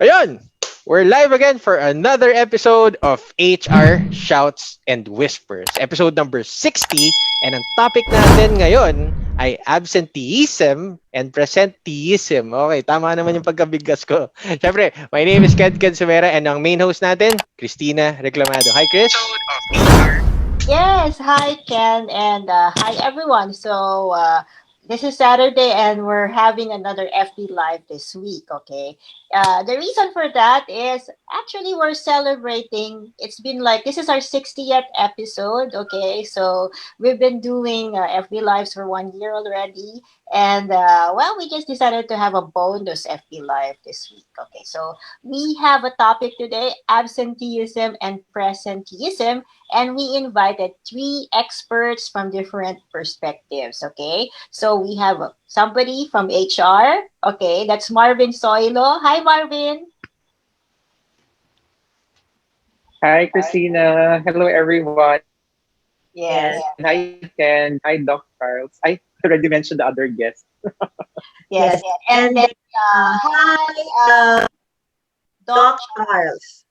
Ayun! We're live again for another episode of HR Shouts and Whispers. Episode number 60. And ang topic natin ngayon ay absenteeism and presenteeism. Okay, tama naman yung pagkabigkas ko. Siyempre, my name is Ken Somera and ang main host natin, Cristina Reclamado. Hi, Chris. Yes, hi Ken and hi everyone. This is Saturday and we're having another FB Live this week, okay? The reason for that is actually we're celebrating. It's been like this is our 60th episode, okay? So we've been doing FB Lives for 1 year already. And well, we just decided to have a bonus FB Live this week, okay? So we have a topic today absenteeism and presenteeism, and we invited three experts from different perspectives. Okay, so we have somebody from HR. Okay, that's Marvin Zoilo. Hi, Marvin. Hi, Cristina. Hello, everyone. Yes, Hi, Ken. Hi, Doc Charles. I already mentioned the other guests. yes, and then hi, Doc Charles.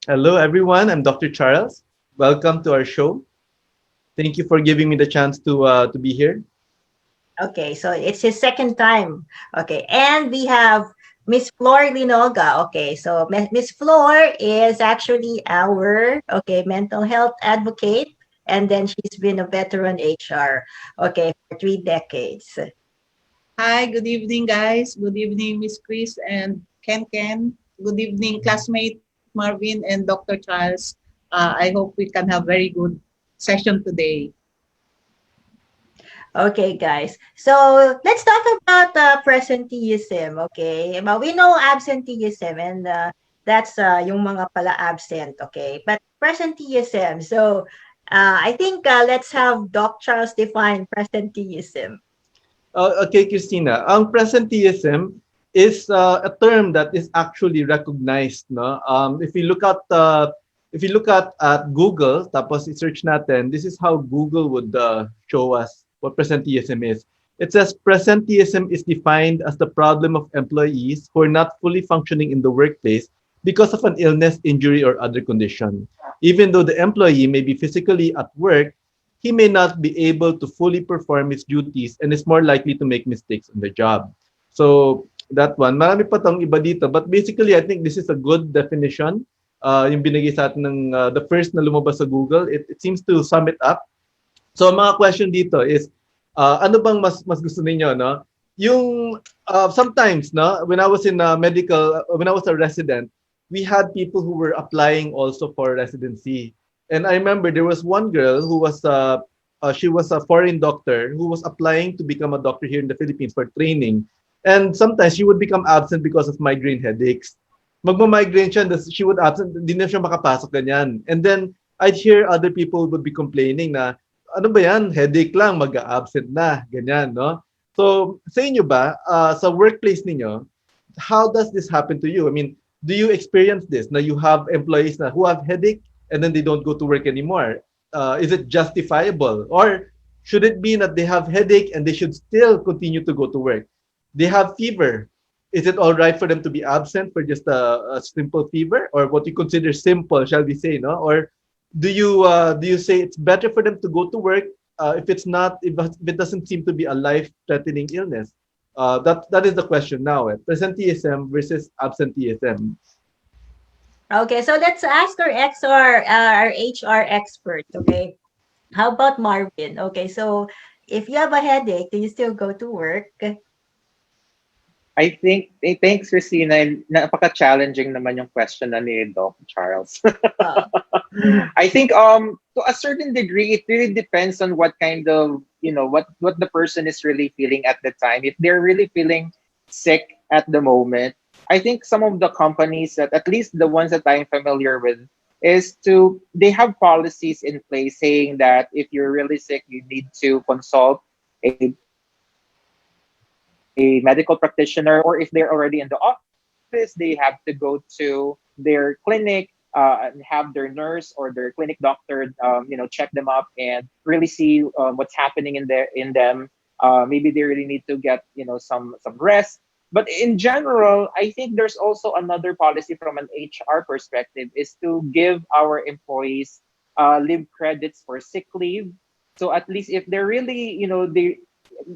Hello, everyone. I'm Dr. Charles. Welcome to our show. Thank you for giving me the chance to be here. Okay, so it's his second time. Okay, and we have Miss Flor Glinoga. Okay, so Miss Flor is actually our mental health advocate, and then she's been a veteran HR. Okay, for 3 decades. Hi, good evening, guys. Good evening, Miss Chris and Ken. Good evening, classmate Marvin and Dr. Charles. I hope we can have very good session today. Okay, guys. So let's talk about presenteeism. Okay, but we know absenteeism, and that's yung mga pala absent. Okay, but presenteeism. So I think let's have Doc Charles define presenteeism. Okay, Christina. Ang presenteeism is a term that is actually recognized. No, if you look at Google, tapos i-search natin, this is how Google would show us what presenteeism is. It says presenteeism is defined as the problem of employees who are not fully functioning in the workplace because of an illness, injury, or other condition. Even though the employee may be physically at work, he may not be able to fully perform his duties and is more likely to make mistakes on the job. So that one, marami pa tong iba dito, but basically I think this is a good definition. Yung binigay sa atin ng the first na lumabas sa Google, it seems to sum it up. So mga question dito is ano bang mas gusto ninyo, no? Yung sometimes, no, when I was in when I was a resident, we had people who were applying also for residency. And I remember there was one girl who was she was a foreign doctor who was applying to become a doctor here in the Philippines for training. And sometimes she would become absent because of migraine headaches. Magma-migraine siya, she would absent, hindi na siya makapasok ganyan. And then I'd hear other people would be complaining na ano ba yan, headache lang, mag-absent na, ganyan, no? So, sa inyo ba, sa workplace ninyo, how does this happen to you? I mean, do you experience this? Na you have employees na who have headache and then they don't go to work anymore? Is it justifiable? Or should it be that they have headache and they should still continue to go to work? They have fever. Is it all right for them to be absent for just a simple fever? Or what you consider simple, shall we say, no? Or do you say it's better for them to go to work if it doesn't seem to be a life-threatening illness? That is the question now. Presenteeism versus absenteeism. Okay, so let's ask our HR expert. Okay, how about Marvin? Okay, so if you have a headache, do you still go to work? I think, thanks, Cristina. Napaka-challenging naman yung question na ni Doc Charles. Uh, I think to a certain degree, it really depends on what kind of, what the person is really feeling at the time. If they're really feeling sick at the moment, I think some of the companies that, at least the ones that I'm familiar with, they have policies in place saying that if you're really sick, you need to consult a medical practitioner, or if they're already in the office, they have to go to their clinic and have their nurse or their clinic doctor, check them up and really see what's happening in them. Maybe they really need to get some rest. But in general, I think there's also another policy from an HR perspective is to give our employees leave credits for sick leave. So at least if they're really, they,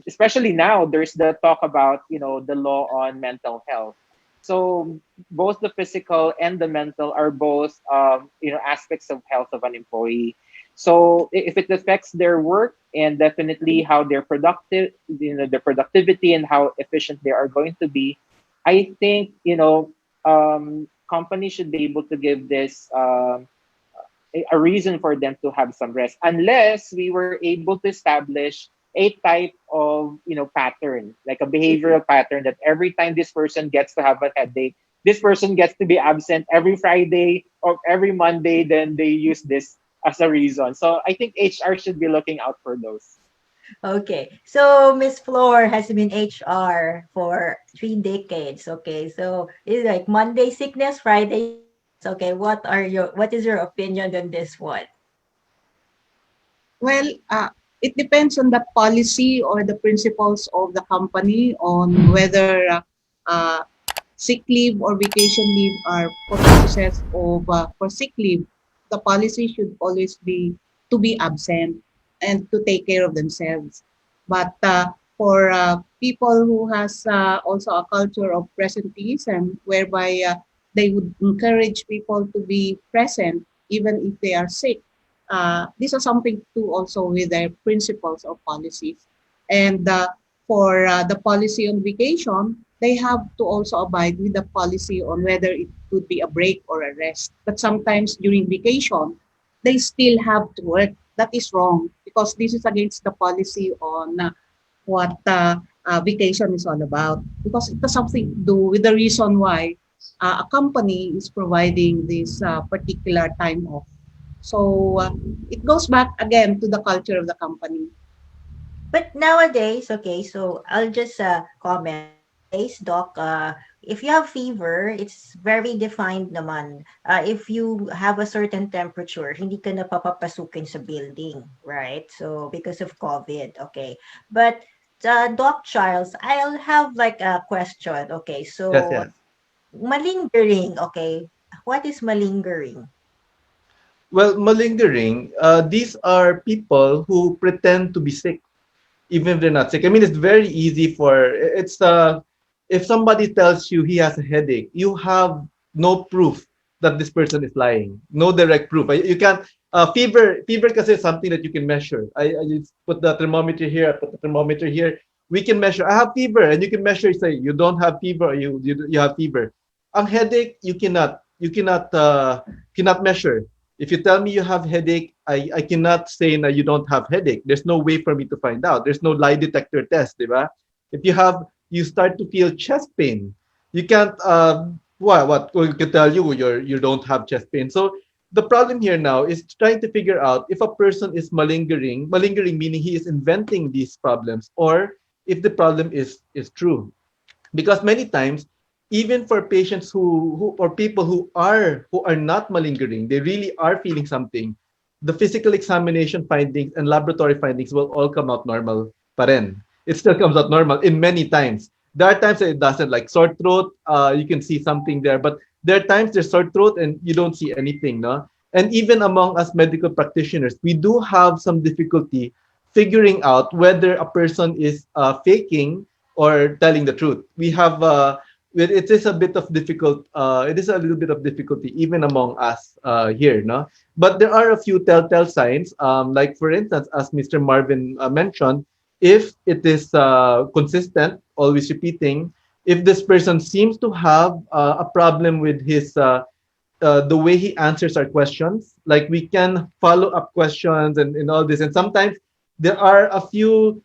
especially now, there's the talk about, the law on mental health. So both the physical and the mental are both, aspects of health of an employee. So if it affects their work and definitely how they're productive, their productivity and how efficient they are going to be, I think, companies should be able to give this a reason for them to have some rest, unless we were able to establish a type of pattern, like a behavioral pattern, that every time this person gets to have a headache, this person gets to be absent every Friday or every Monday, then they use this as a reason. So I think HR should be looking out for those. Okay. So Miss Flor has been HR for 3 decades. Okay. So it's like Monday sickness, Friday sickness. Okay. What is your opinion on this one? Well, it depends on the policy or the principles of the company on whether sick leave or vacation leave are for purposes of for sick leave. The policy should always be to be absent and to take care of themselves. But for people who has also a culture of presenteeism, whereby they would encourage people to be present even if they are sick, these are something to do also with their principles or policies. And for the policy on vacation, they have to also abide with the policy on whether it could be a break or a rest. But sometimes during vacation, they still have to work. That is wrong because this is against the policy on what vacation is all about. Because it has something to do with the reason why a company is providing this particular time off. So it goes back again to the culture of the company. But nowadays, okay, so I'll just comment. Nowadays, doc, if you have fever, it's very defined naman. If you have a certain temperature, hindi ka na papapasukin sa building, right? So because of COVID, okay. But Doc Charles, I'll have like a question. Okay, Yes, so yes. malingering, okay. What is malingering? Well, malingering, these are people who pretend to be sick even if they're not sick. I mean, it's very easy if somebody tells you he has a headache, you have no proof that this person is lying. No direct proof. You can't. Fever kasi is something that you can measure. I just put the thermometer here. I put the thermometer here. We can measure. I have fever, and you can measure. Say you don't have fever, or you have fever. Ang headache, you cannot measure. If you tell me you have headache, I cannot say that you don't have headache. There's no way for me to find out. There's no lie detector test, diba? If you start to feel chest pain, you can't, what we can tell you you don't have chest pain. So the problem here now is trying to figure out if a person is malingering meaning he is inventing these problems, or if the problem is true, because many times even for patients who or people who are not malingering, they really are feeling something, the physical examination findings and laboratory findings will all come out normal pa rin. It still comes out normal in many times. There are times that it doesn't, like sore throat, you can see something there, but there are times there's sore throat and you don't see anything, no? And even among us medical practitioners, we do have some difficulty figuring out whether a person is faking or telling the truth. We have it is a bit of difficult. It is a little bit of difficulty even among us here, no. But there are a few telltale signs. Like for instance, as Mr. Marvin mentioned, if it is consistent, always repeating, if this person seems to have a problem with his the way he answers our questions, like we can follow up questions and all this, and sometimes there are a few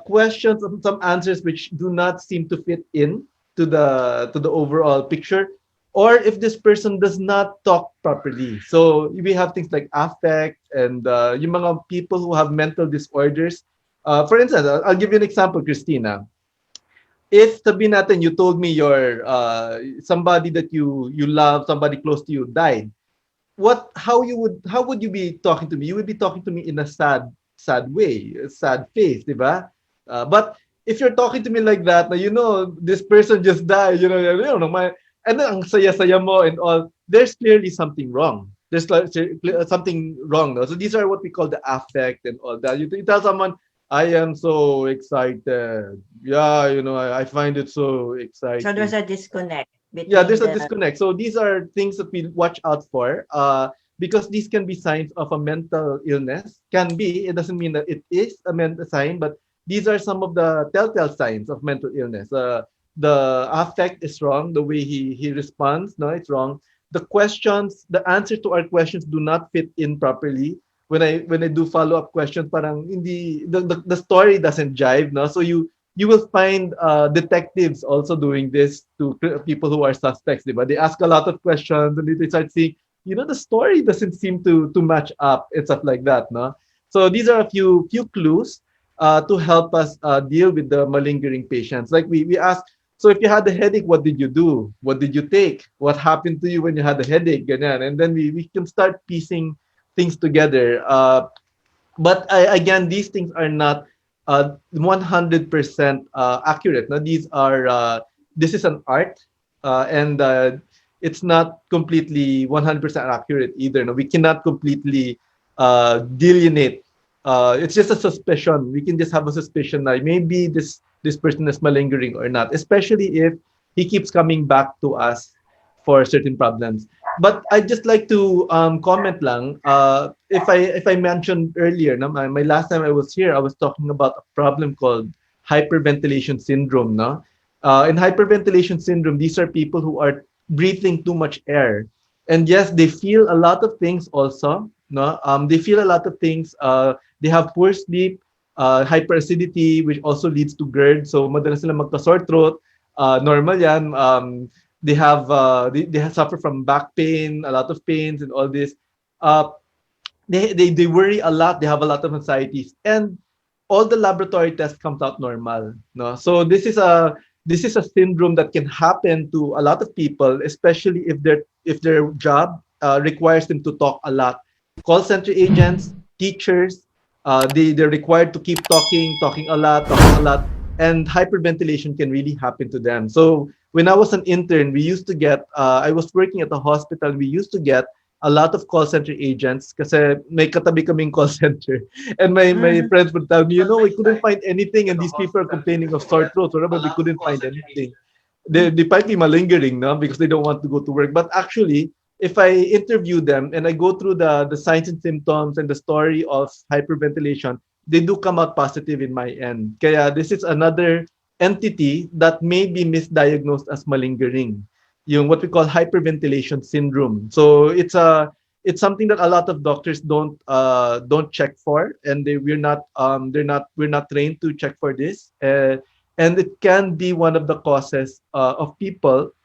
questions and some answers which do not seem to fit in to the overall picture, or if this person does not talk properly. So we have things like affect and yung mga people who have mental disorders. For instance, I'll give you an example, Cristina. If sabihin natin you told me your somebody that you love, somebody close to you died, how would you be talking to me? You would be talking to me in a sad way, a sad face, di ba? But if you're talking to me like that, na, this person just died, and then ang saya-saya mo and all, there's clearly something wrong. There's like something wrong. No? So these are what we call the affect and all that. You tell someone, I am so excited. Yeah, I find it so So there's exciting. a disconnect Yeah, between there's a the. disconnect. So these are things that we watch out for, because these can be signs of a mental illness. Can be. It doesn't mean that it is a mental sign, but these are some of the telltale signs of mental illness. The affect is wrong. The way he responds, no, it's wrong. The answer to our questions do not fit in properly. When I do follow up questions, parang hindi the story doesn't jive, no. So you will find detectives also doing this to people who are suspects, diba? They ask a lot of questions and they start seeing, the story doesn't seem to match up and stuff like that, no? So these are a few clues to help us deal with the malingering patients. Like we ask, so if you had a headache, what did you do? What did you take? What happened to you when you had a headache? Ganyan. And then we can start piecing things together. But again, these things are not 100% accurate. No? This is an art, and it's not completely 100% accurate either. No? We cannot completely delineate. It's just a suspicion. We can just have a suspicion that maybe this person is malingering or not, especially if he keeps coming back to us for certain problems. But I'd just like to comment lang. If I mentioned earlier, no, my last time I was here, I was talking about a problem called hyperventilation syndrome. No, in hyperventilation syndrome, these are people who are breathing too much air, and yes, they feel a lot of things also. No, they feel a lot of things. They have poor sleep, hyperacidity, which also leads to GERD. So madalas sila magka-sore throat. Normal yan. They suffer from back pain, a lot of pains, and all this. Uh, they worry a lot. They have a lot of anxieties, and all the laboratory tests comes out normal. No, so this is a syndrome that can happen to a lot of people, especially if their job requires them to talk a lot. Call center agents, teachers, they're required to keep talking a lot, and hyperventilation can really happen to them. So when I was an intern, I was working at a hospital. We used to get a lot of call center agents kasi may katabi kaming call center. And my Mhm. friends would tell me, we couldn't find anything and these people are complaining of sore throats, whatever, we couldn't find anything. They might be malingering, no, because they don't want to go to work. But actually, if I interview them and I go through the signs and symptoms and the story of hyperventilation, they do come out positive in my end. Kaya this is another entity that may be misdiagnosed as malingering, yung what we call hyperventilation syndrome. So it's something that a lot of doctors don't check for, and we're not trained to check for this. And it can be one of the causes of people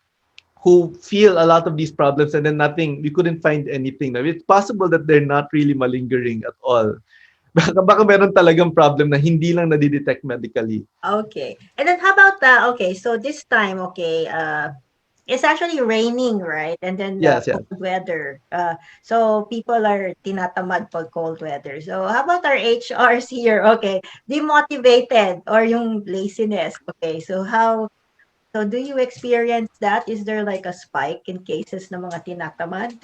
who feel a lot of these problems and then nothing, we couldn't find anything. Now, it's possible that they're not really malingering at all. Baka meron talagang problem na hindi lang nadidetect medically. Okay. And then how about okay, so this time, okay, it's actually raining, right? And then Yes, yes. cold weather. So people are tinatamad pag cold weather. So how about our HRs here? Okay, demotivated or yung laziness. Okay, so do you experience that? Is there like a spike in cases ng mga tinatamad?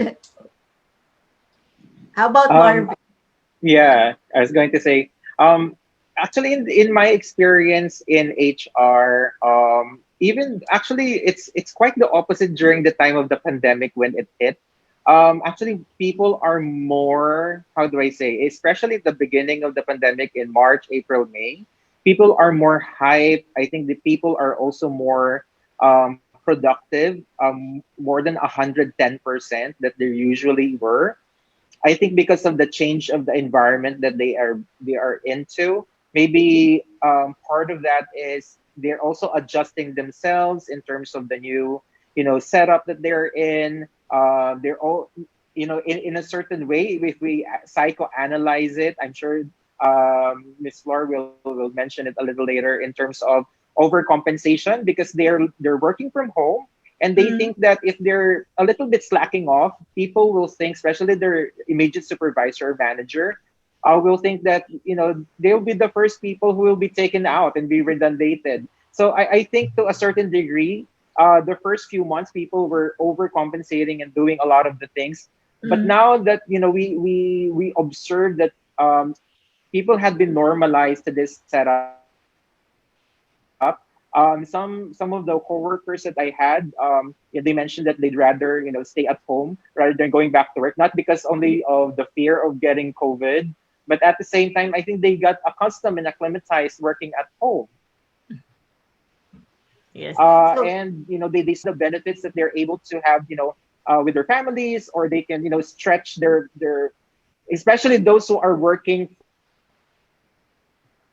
How about Um, Marvin? yeah, I was going to say, actually, in my experience in HR, even actually, it's quite the opposite during the time of the pandemic when it hit. Actually, people are more, how do I say, especially at the beginning of the pandemic in March, April, May, people are more hype. I think the people are also more productive, more than 110% that they usually were. I think because of the change of the environment that they are into, maybe part of that is they're also adjusting themselves in terms of the new, setup that they're in. They're all, in a certain way. If we psychoanalyze it, I'm sure Miss Flor will mention it a little later in terms of overcompensation because they're working from home and they Mm, think that if they're a little bit slacking off, people will think, especially their immediate supervisor or manager, will think that they'll be the first people who will be taken out and be redundated. So I think to a certain degree, the first few months people were overcompensating and doing a lot of the things. But Mm. now that we observe that people had been normalized to this setup. Some of the coworkers that I had, yeah, they mentioned that they'd rather stay at home rather than going back to work, not because only of the fear of getting COVID, but at the same time, I think they got accustomed and acclimatized working at home. Yes. So, And they see the benefits that they're able to have with their families, or they can stretch their especially those who are working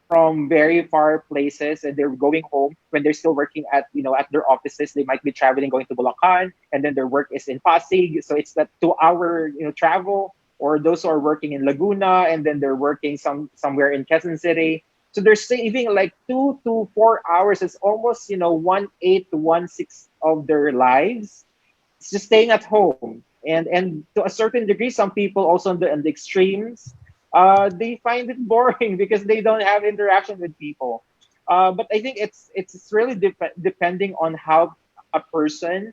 from very far places and they're going home when they're still working at their offices. They might be traveling, going to Bulacan, and then their work is in Pasig, so it's that 2 hour travel. Or those who are working in Laguna and then they're working somewhere in Quezon City, so they're saving like 2 to 4 hours. It's almost 1/8 to 1/6 of their lives. It's just staying at home. And to a certain degree, some people also on the extremes, they find it boring because they don't have interaction with people. But I think it's really depending on how a person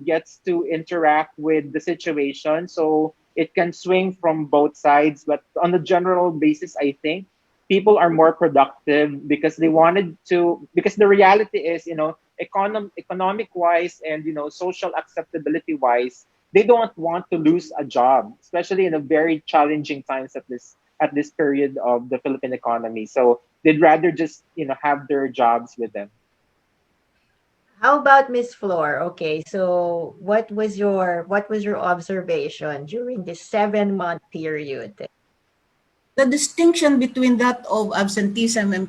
gets to interact with the situation. So it can swing from both sides. But on a general basis, I think people are more productive because they wanted to. Because the reality is, economic wise and social acceptability wise, they don't want to lose a job, especially in a very challenging times at this period of the Philippine economy. So they'd rather just have their jobs with them. how about Miss Flor? Okay, so what was your observation during this 7 month period? The distinction between that of absenteeism and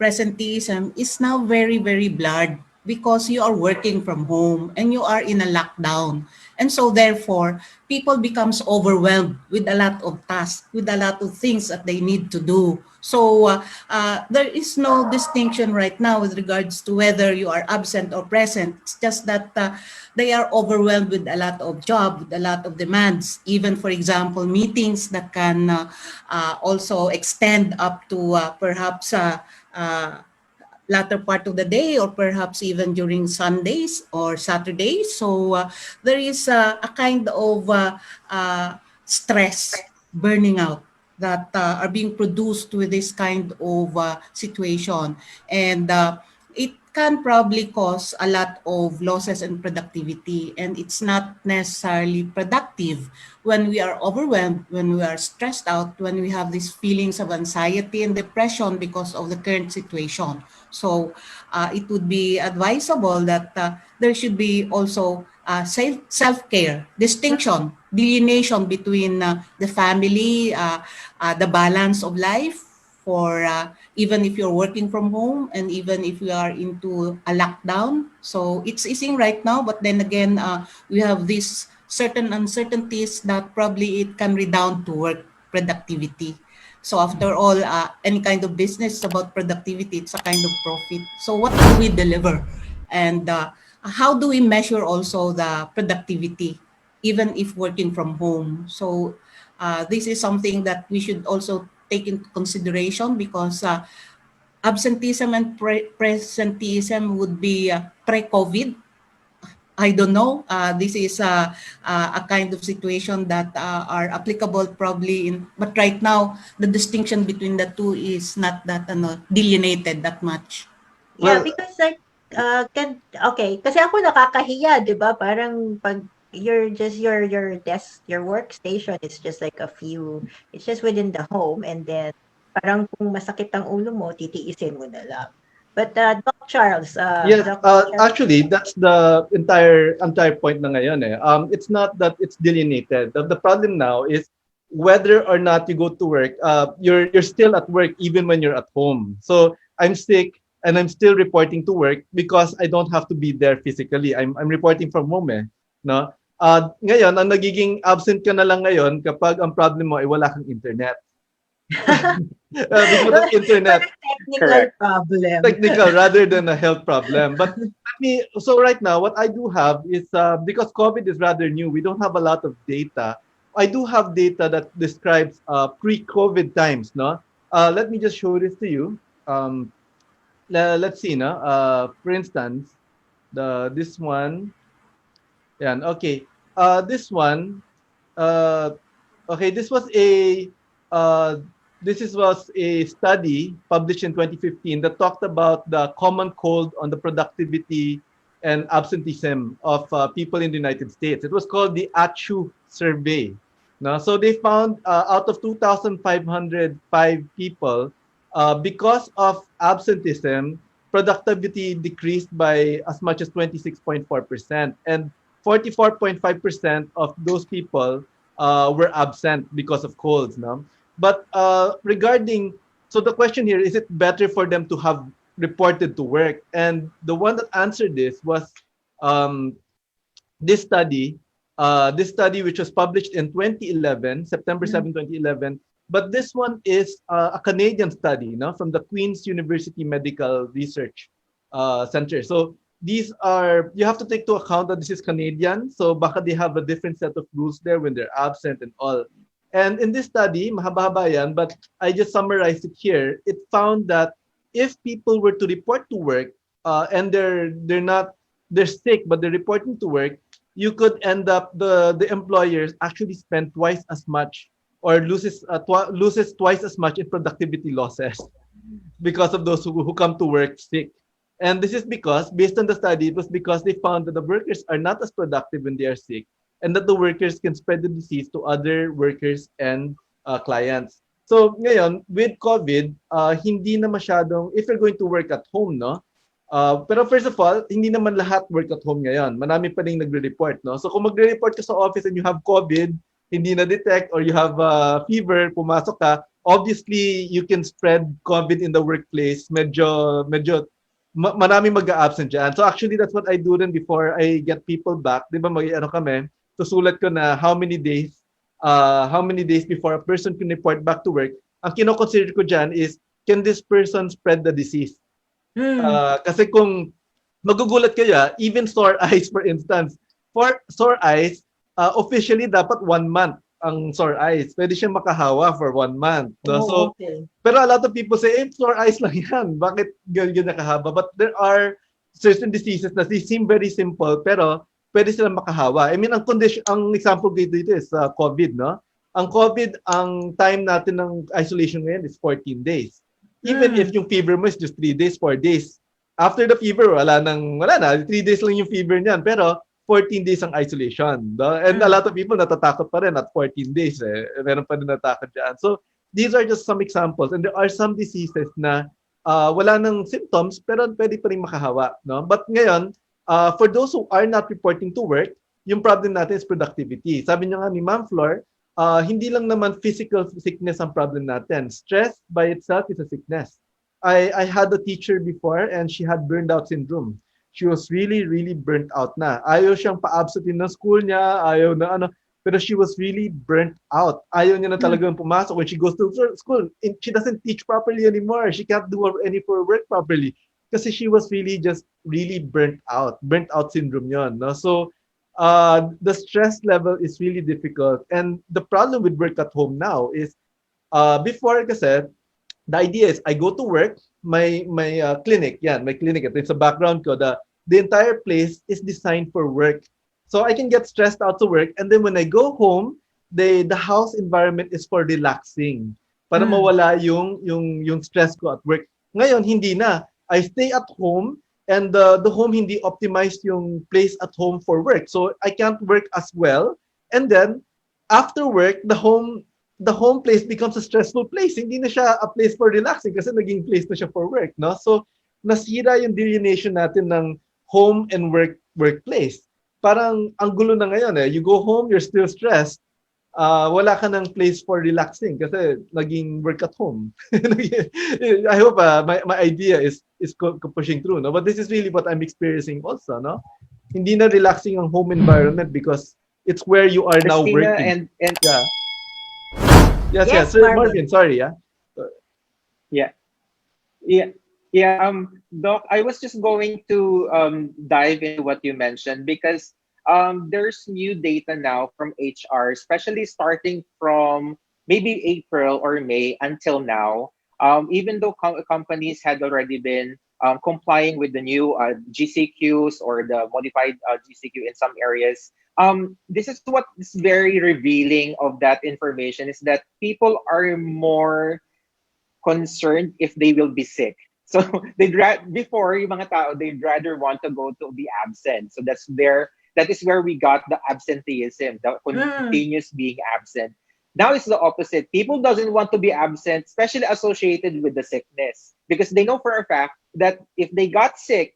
presenteeism is now very, very blurred because you are working from home and you are in a lockdown. And so therefore, people becomes overwhelmed with a lot of tasks, with a lot of things that they need to do. So there is no distinction right now with regards to whether you are absent or present. It's just that they are overwhelmed with a lot of job, with a lot of demands. Even, for example, meetings that can also extend up to perhaps uh, latter part of the day or perhaps even during Sundays or Saturdays. So there is a kind of stress, burning out that are being produced with this kind of situation. And it can probably cause a lot of losses in productivity, and it's not necessarily productive when we are overwhelmed, when we are stressed out, when we have these feelings of anxiety and depression because of the current situation. So it would be advisable that there should be also self-care, distinction, delineation between the family, the balance of life for even if you're working from home and even if we are into a lockdown. So it's easing right now, but then again, we have these certain uncertainties that probably it can redound to work productivity. So after all, any kind of business is about productivity. It's a kind of profit. So what do we deliver? And how do we measure also the productivity, even if working from home? So this is something that we should also take into consideration because absenteeism and presenteeism would be pre-COVID. I don't know. This is a kind of situation that are applicable probably in, but right now the distinction between the two is not that delineated that much. Yeah, Well, because like, okay, kasi ako nakakahiya, 'di ba? Parang pag your desk, your workstation is just like it's just within the home, and then parang kung masakit ang ulo mo, titiisin mo na lang. But yes, Doc Charles, actually, that's the entire point na ngayon eh. It's not that it's delineated. The problem now is whether or not you go to work, you're still at work even when you're at home. So I'm sick and I'm still reporting to work because I don't have to be there physically. I'm reporting from home eh. No? Ngayon, ang nagiging absent ka na lang ngayon kapag ang problem mo ay wala kang internet. Because of internet. parang technical Correct. problem. Technical rather than a health problem. But so right now, what I do have is because COVID is rather new, we don't have a lot of data I do have data that describes pre-COVID times, no? Let me just show this to you. Um, let's see, no? For instance, this one, yeah, okay. This one, uh, okay, uh, was a study published in 2015 that talked about the common cold on the productivity and absenteeism of people in the United States. It was called the ACHU survey. No? So they found out of 2,505 people, because of absenteeism, productivity decreased by as much as 26.4%. And 44.5% of those people were absent because of colds. No? But regarding, so the question here, is it better for them to have reported to work? And the one that answered this was um, this study, which was published in 2011, September 7, 2011. But this one is a Canadian study, no, from the Queen's University Medical Research Center. So these are, you have to take to account that this is Canadian. So baka they have a different set of rules there when they're absent and all. And in this study, mahaba-haba yan, but I just summarized it here. It found that if people were to report to work, and they're sick, but they're reporting to work, you could end up, the employers actually spend twice as much, or loses twice as much in productivity losses because of those who come to work sick. And this is because, based on the study, it was because they found that the workers are not as productive when they are sick, and that the workers can spread the disease to other workers and clients. So ngayon, with COVID, hindi na masyadong, if you're going to work at home, no? Pero first of all, hindi naman lahat work at home ngayon. Marami pa rin nagre-report, no? So kung magre-report ka sa office and you have COVID, hindi na-detect, or you have fever, pumasok ka, obviously, you can spread COVID in the workplace. Medyo maraming mag-a-absent dyan. So actually, that's what I do rin before I get people back. Di ba, ano kami, susulat ko na how many days before a person can report back to work. Ang kino-consider ko dyan is, can this person spread the disease? Kasi kung magugulat kaya, even sore eyes, for instance, for sore eyes, officially dapat 1 month ang sore eyes. Pwede siyang makahawa for 1 month. No? So, Okay. pero a lot of people say, sore eyes lang yan. Bakit ganyan nakahaba? But there are certain diseases na they seem very simple, pero pwede silang makahawa. I mean, ang example dito is COVID, no? Ang COVID, ang time natin ng isolation ngayon is 14 days. Even if yung fever mo is just 3 days, 4 days. After the fever, wala na. 3 days lang yung fever niyan. Pero 14 days ang isolation. No? And a lot of people natatakot pa rin at 14 days. Meron pa rin natakot dyan. So, these are just some examples. And there are some diseases na wala nang symptoms, pero pwede pa rin makahawa. No? But ngayon, for those who are not reporting to work, yung problem natin is productivity. Sabi niya nga ni Ma'am Flor, hindi lang naman physical sickness ang problem natin. Stress by itself is a sickness. I had a teacher before and she had burned out syndrome. She was really, really burnt out na. Ayaw siyang pa-absentin ng school niya, ayaw na ano, pero she was really burnt out. Ayaw niya na talagang pumasok. When she goes to school, she doesn't teach properly anymore. She can't do any for work properly. Kasi she was really just really burnt out. Burnt out syndrome yon. No? So, the stress level is really difficult. And the problem with work at home now is, before kasi, the idea is I go to work, my clinic, my clinic, it's a background ko, the entire place is designed for work. So I can get stressed out to work, and then when I go home, the house environment is for relaxing. Para mawala yung stress ko at work. Ngayon, hindi na. I stay at home, and the home hindi optimized yung place at home for work. So I can't work as well. And then after work, the home place becomes a stressful place. Hindi na siya a place for relaxing kasi naging place na siya for work, no? So nasira yung delineation natin ng home and workplace. Parang ang gulo na ngayon eh. You go home, you're still stressed. Wala ka ng place for relaxing kasi naging work at home. I hope my idea is pushing through, no? But this is really what I'm experiencing also, no? Hindi na relaxing ang home environment because it's where you are now Cristina, working. and Yeah. Yes, Yes, Sir Marvin. Marvin, sorry, yeah. Yeah. Doc, I was just going to dive into what you mentioned because there's new data now from HR, especially starting from maybe April or May until now. Even though companies had already been complying with the new GCQs or the modified GCQ in some areas, this is what is very revealing of that information is that people are more concerned if they will be sick. So before yung mga tao, they'd rather want to go to be absent. So that is where we got the absenteeism, the Mm. continuous being absent. Now it's the opposite. People doesn't want to be absent, especially associated with the sickness, because they know for a fact that if they got sick,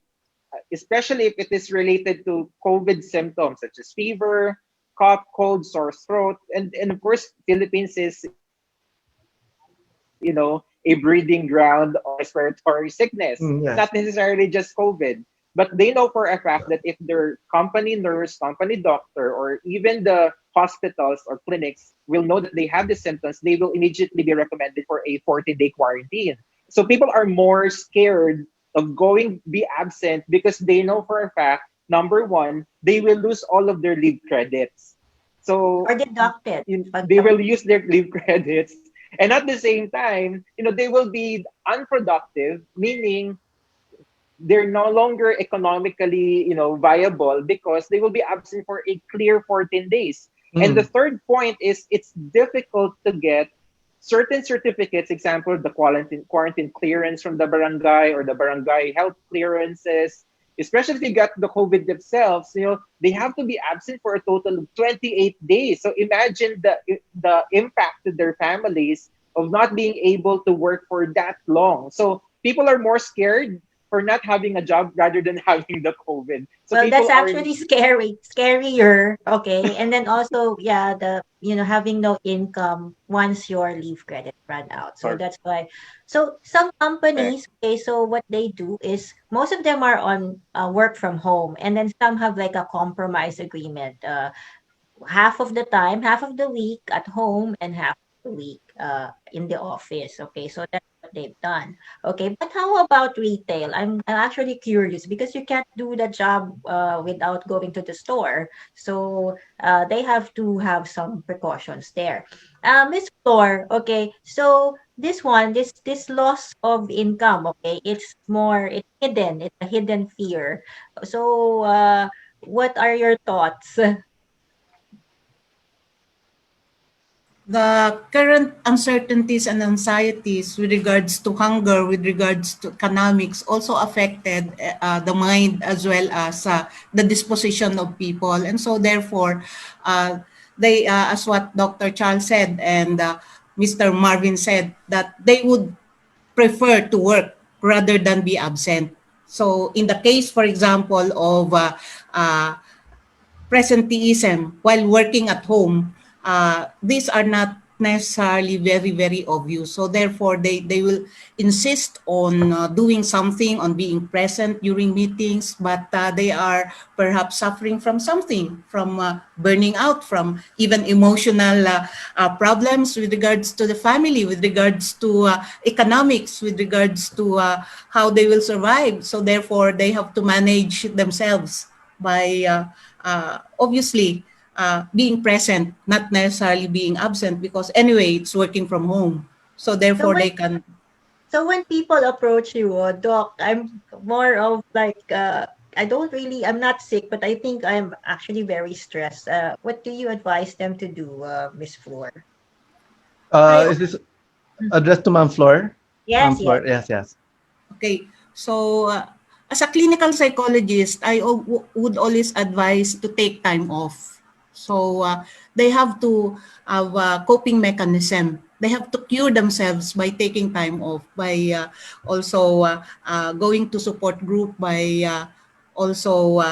especially if it is related to COVID symptoms such as fever, cough, cold, sore throat, and of course, Philippines is a breeding ground of respiratory sickness, Yes. not necessarily just COVID. But they know for a fact that if their company nurse, company doctor, or even the hospitals or clinics will know that they have the symptoms, they will immediately be recommended for a 14-day quarantine. So people are more scared of going be absent because they know for a fact, number one, they will lose all of their leave credits. Or So deducted. Pag they will use their leave credits, and at the same time, they will be unproductive, meaning they're no longer economically, viable because they will be absent for a clear 14 days. And the Mm. third point is it's difficult to get certain certificates, example, the quarantine clearance from the barangay or the barangay health clearances, especially if you got the COVID themselves, they have to be absent for a total of 28 days. So imagine the impact to their families of not being able to work for that long. So people are more scared for not having a job rather than having the COVID. So Well, that's people are actually scary, scarier. Okay. And then also, yeah, having no income once your leave credit run out. So that's why. So some correct. companies, okay, so what they do is most of them are on work from home, and then some have like a compromise agreement. Half of the time, half of the week at home and half of the week in the office. Okay, so that's what they've done. Okay, but how about retail? I'm actually curious because you can't do the job without going to the store. So they have to have some precautions there. Miss Flor, okay, so this loss of income, okay, it's hidden. It's a hidden fear. So what are your thoughts? The current uncertainties and anxieties with regards to hunger, with regards to economics, also affected the mind as well as the disposition of people. And so therefore, they, as what Dr. Charles said and Mr. Marvin said, that they would prefer to work rather than be absent. So in the case, for example, of uh, presenteeism while working at home, these are not necessarily very, very obvious. So therefore, they will insist on doing something, on being present during meetings, but they are perhaps suffering from something, from burning out, from even emotional problems with regards to the family, with regards to economics, with regards to how they will survive. So therefore, they have to manage themselves by obviously being present, not necessarily being absent, because anyway, it's working from home. So So therefore, when they can. so when people approach you, doc, I'm more of like I'm not sick, but I think I'm actually very stressed. What do you advise them to do, Miss Floor? I Is this addressed to Ma'am Flor? Ma'am Yes, yes. Flor, yes, yes. Okay. So, as a clinical psychologist, I would always advise to take time off. So, they have to have a coping mechanism. They have to cure themselves by taking time off, by also going to support group, by also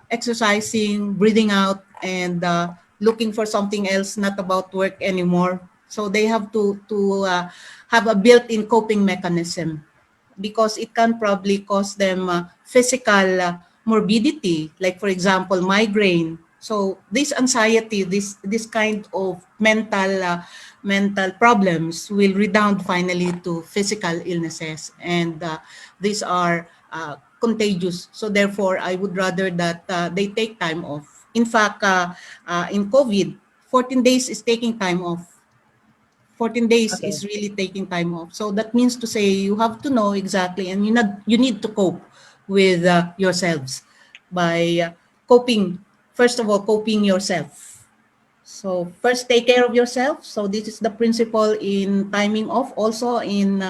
exercising, breathing out, and looking for something else, not about work anymore. So they have to have a built-in coping mechanism, because it can probably cause them physical morbidity, like for example migraine. So this anxiety, this kind of mental problems will redound finally to physical illnesses, and these are contagious. So therefore, I would rather that they take time off. In fact, in COVID, 14 days is taking time off. 14 days Okay. is really taking time off. So that means to say you have to know exactly, and you need to cope with yourselves by coping. First of all, coping yourself. So first, take care of yourself. So this is the principle in timing off, also in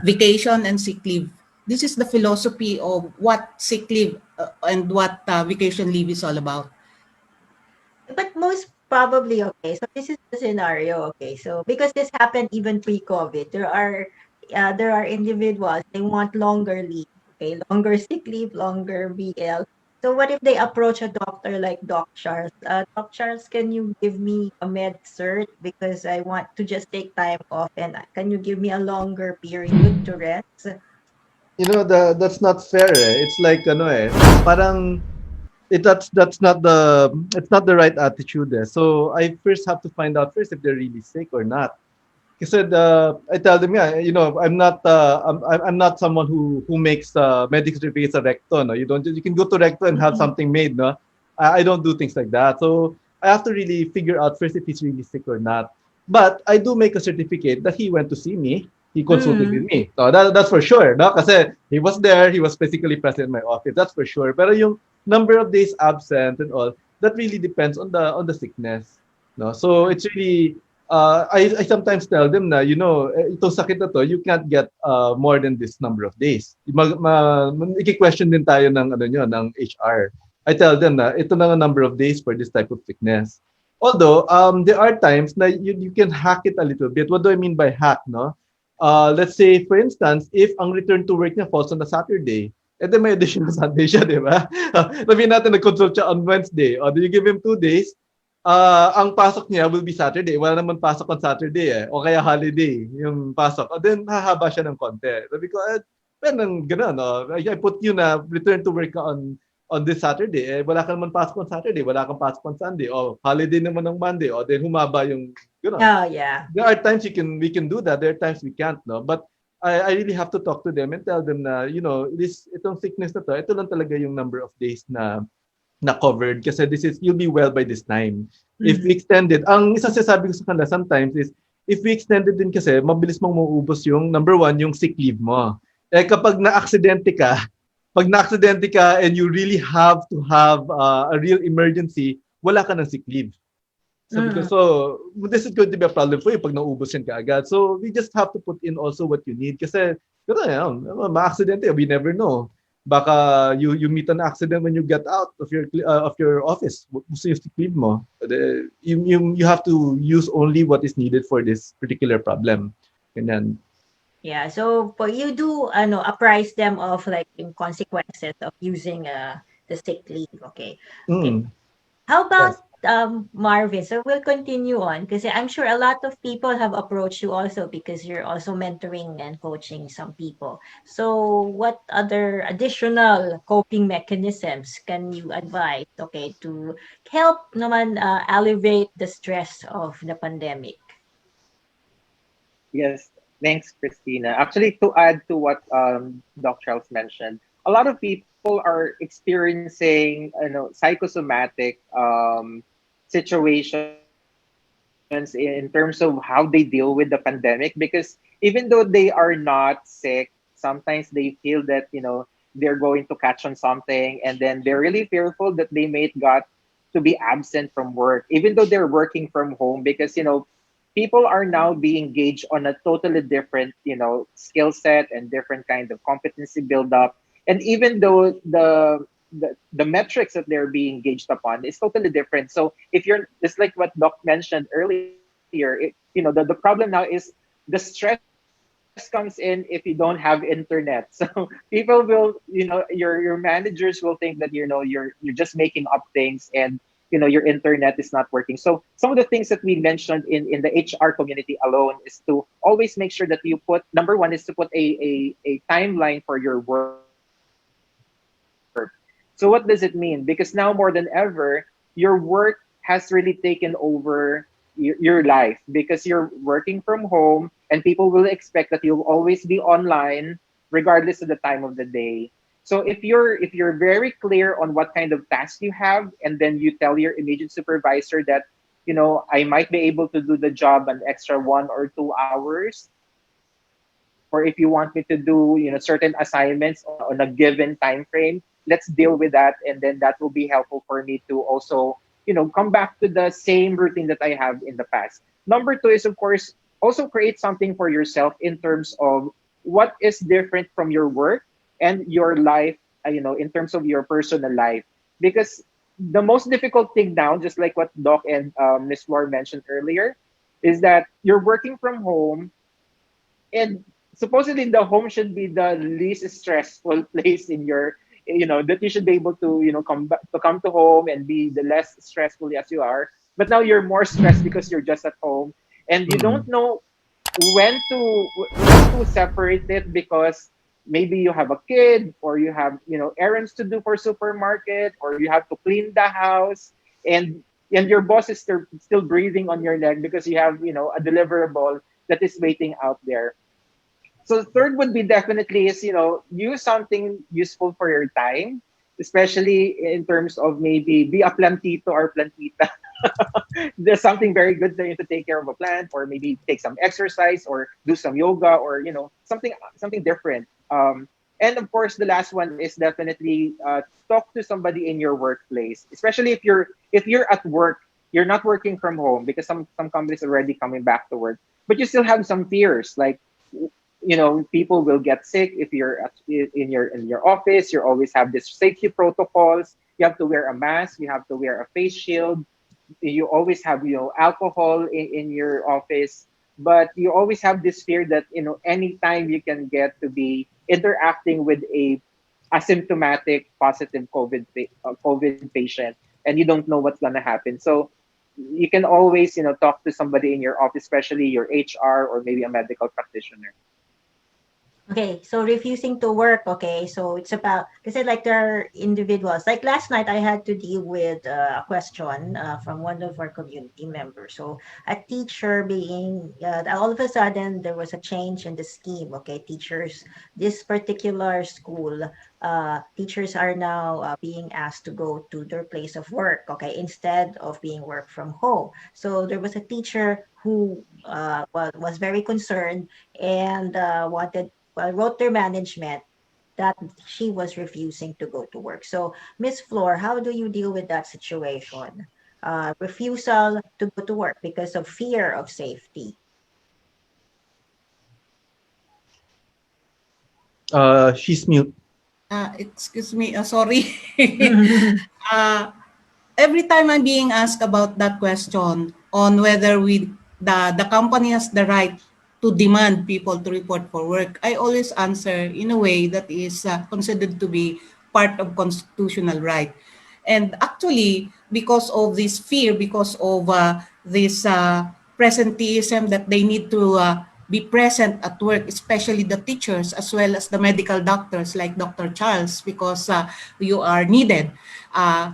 vacation and sick leave. This is the philosophy of what sick leave and what vacation leave is all about. But most probably, okay, so this is the scenario, okay. So because this happened even pre-COVID, there are individuals they want longer leave, okay, longer sick leave, longer BL. So what if they approach a doctor like Doc Charles? Doc Charles, can you give me a med cert because I want to just take time off, and can you give me a longer period to rest? That's not fair eh. It's like ano eh, parang that's not the it's not the right attitude eh. So I first have to find out first if they're really sick or not. Kasi I tell them, yeah, I'm not someone who makes medical certificates sa recto. No, you can go to recto and have Mhm. something made. No, I don't do things like that. So I have to really figure out first if he's really sick or not. But I do make a certificate that he went to see me. He consulted with Mm. me. So that's for sure. No, kasi he was there. He was physically present in my office. That's for sure. Pero yung number of days absent and all, that really depends on the sickness. No, so it's really I sometimes tell them na, itong sakit na to, you can't get more than this number of days. Iki-question din tayo ng, ng HR. I tell them na, ito na ang number of days for this type of sickness. Although, there are times na you can hack it a little bit. What do I mean by hack, no? Let's say, for instance, if ang return to work niya falls on a Saturday, then may additional Sunday siya, di ba? Sabihin natin, nag-consult siya on Wednesday. O, do you give him 2 days? Ang pasok niya will be Saturday. Wala naman pasok on Saturday eh. O kaya holiday yung pasok. O then, hahaba siya ng konti. Sabi ko, well, gano'n. No? I put you na return to work on this Saturday. Wala ka naman pasok on Saturday. Wala kang pasok on Sunday. O holiday naman ng Monday. O then, humaba yung, Oh, yeah. There are times we can do that. There are times we can't, no? But I really have to talk to them and tell them na, itong sickness na to, ito lang talaga yung number of days na covered kasi you'll be well by this time. If we extended, ang isa sasabi ko sa kanila sometimes is, if we extended din kasi, mabilis mong mauubos yung, number one, yung sick leave mo. Kapag pag na-aksidente ka and you really have to have a real emergency, wala ka ng sick leave. So this is going to be a problem for you pag naubos yan kaagad. So we just have to put in also what you need kasi, ma-aksidente, we never know. Baka you meet an accident when you get out of your office. Gusto yung sick leave mo. You have to use only what is needed for this particular problem. And then Yeah, so you do apprise them of like in consequences of using the sick leave. Okay. Okay. How about yes. Marvin? So we'll continue on because I'm sure a lot of people have approached you also because you're also mentoring and coaching some people. So what other additional coping mechanisms can you advise, okay, to help naman alleviate the stress of the pandemic? Yes, thanks, Christina. Actually, to add to what Doc Charles mentioned, a lot of people are experiencing, psychosomatic situations in terms of how they deal with the pandemic. Because even though they are not sick, sometimes they feel that they're going to catch on something, and then they're really fearful that they may got to be absent from work, even though they're working from home, because people are now being engaged on a totally different, skill set and different kind of competency build up. And even though the metrics that they're being engaged upon is totally different. So if you're just like what Doc mentioned earlier, the problem now is the stress comes in if you don't have internet. So people will, your managers will think that you're just making up things, and your internet is not working. So some of the things that we mentioned in the HR community alone is to always make sure that you put, number one is to put a timeline for your work. So what does it mean? Because now more than ever, your work has really taken over your life, because you're working from home, and people will expect that you'll always be online regardless of the time of the day. So So if you're very clear on what kind of task you have, and then you tell your immediate supervisor that, I might be able to do the job an extra 1 or 2 hours, or if you want me to do, certain assignments on a given time frame, let's deal with that, and then that will be helpful for me to also, come back to the same routine that I have in the past. Number two is, of course, also create something for yourself in terms of what is different from your work and your life, in terms of your personal life. Because the most difficult thing now, just like what Doc and Miss Flor mentioned earlier, is that you're working from home, and supposedly the home should be the least stressful place in your, that you should be able to, come to home and be the less stressful as you are. But now you're more stressed because you're just at home, and you don't Mm. know when to separate it, because maybe you have a kid, or you have, errands to do for supermarket, or you have to clean the house, and your boss is still breathing on your neck because you have, a deliverable that is waiting out there. So third would be definitely is, use something useful for your time, especially in terms of maybe be a plantito or plantita. There's something very good there to take care of a plant, or maybe take some exercise, or do some yoga, or something different. And of course, the last one is definitely talk to somebody in your workplace, especially if you're at work. You're not working from home, because some companies are already coming back to work, but you still have some fears, like, people will get sick if you're in your office. You always have this safety protocols. You have to wear a mask, you have to wear a face shield, you always have, alcohol in your office. But you always have this fear that, anytime you can get to be interacting with a asymptomatic positive COVID patient, and you don't know what's going to happen. So you can always, talk to somebody in your office, especially your HR, or maybe a medical practitioner. Okay, so refusing to work. Okay, so it's about, because like there are individuals. Like last night, I had to deal with a question from one of our community members. So a teacher being, all of a sudden there was a change in the scheme. Okay, teachers, this particular school, teachers are now being asked to go to their place of work. Okay, instead of being work from home. So there was a teacher who was very concerned and wanted, well, wrote their management that she was refusing to go to work. So, Miss Floor, how do you deal with that situation? Refusal to go to work because of fear of safety. She's mute. Excuse me, sorry. uh, every time I'm being asked about that question on whether the company has the right to demand people to report for work, I always answer in a way that is considered to be part of constitutional right. And actually, because of this fear, because of this presenteeism that they need to be present at work, especially the teachers as well as the medical doctors like Dr. Charles, because you are needed.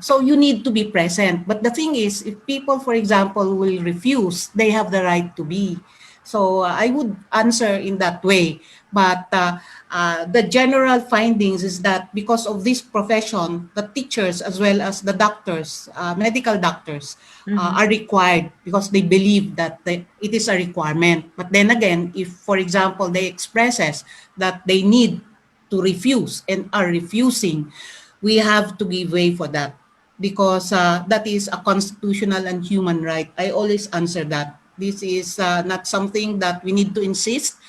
So you need to be present. But the thing is, if people, for example, will refuse, they have the right to be. So I would answer in that way. But the general findings is that because of this profession, the teachers as well as the doctors, medical doctors, Mhm. are required because they believe that it is a requirement. But then again, if, for example, they expresses that they need to refuse and are refusing, we have to give way for that because that is a constitutional and human right. I always answer that. This is not something that we need to insist.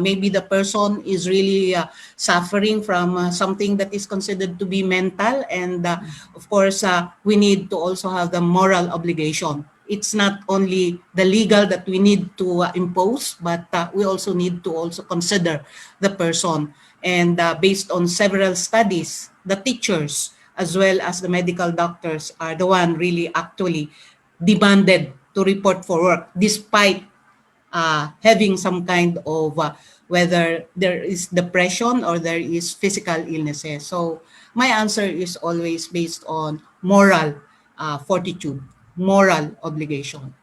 Maybe the person is really suffering from something that is considered to be mental. And of course, we need to also have the moral obligation. It's not only the legal that we need to impose, but we also need to also consider the person. And based on several studies, the teachers as well as the medical doctors are the one really actually demanded to report for work despite having some kind of whether there is depression or there is physical illnesses. So my answer is always based on moral fortitude, moral obligation.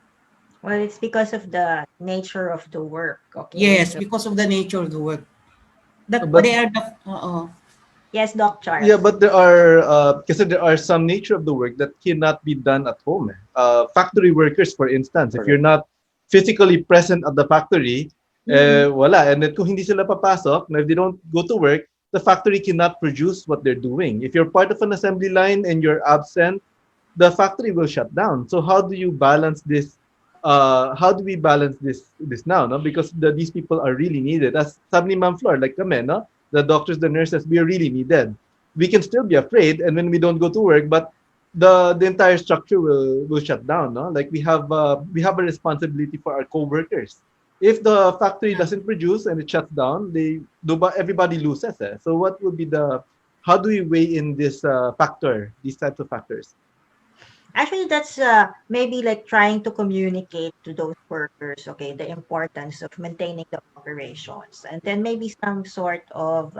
Well, it's because of the nature of the work. Okay, Yes, so because of the nature of the work. That But they are the Yes, Doc Yeah, Charles. but there are because there are some nature of the work that cannot be done at home. Factory workers, for instance, if you're Correct. not physically present at the factory, Mm-hmm. wala. And then kung hindi sila papasok, na if they don't go to work, the factory cannot produce what they're doing. If you're part of an assembly line and you're absent, the factory will shut down. So how do you balance this? How do we balance this now? No, because these people are really needed. As sabi ni Ma'am Flor, like kami, no, the doctors, the nurses, we are really needed. We can still be afraid, and when we don't go to work, but the entire structure will shut down. No, like we have a responsibility for our co-workers. If the factory doesn't produce and it shuts down, everybody loses. So what would be how do we weigh in these types of factors? Actually, that's maybe like trying to communicate to those workers, okay, the importance of maintaining the operations, and then maybe some sort of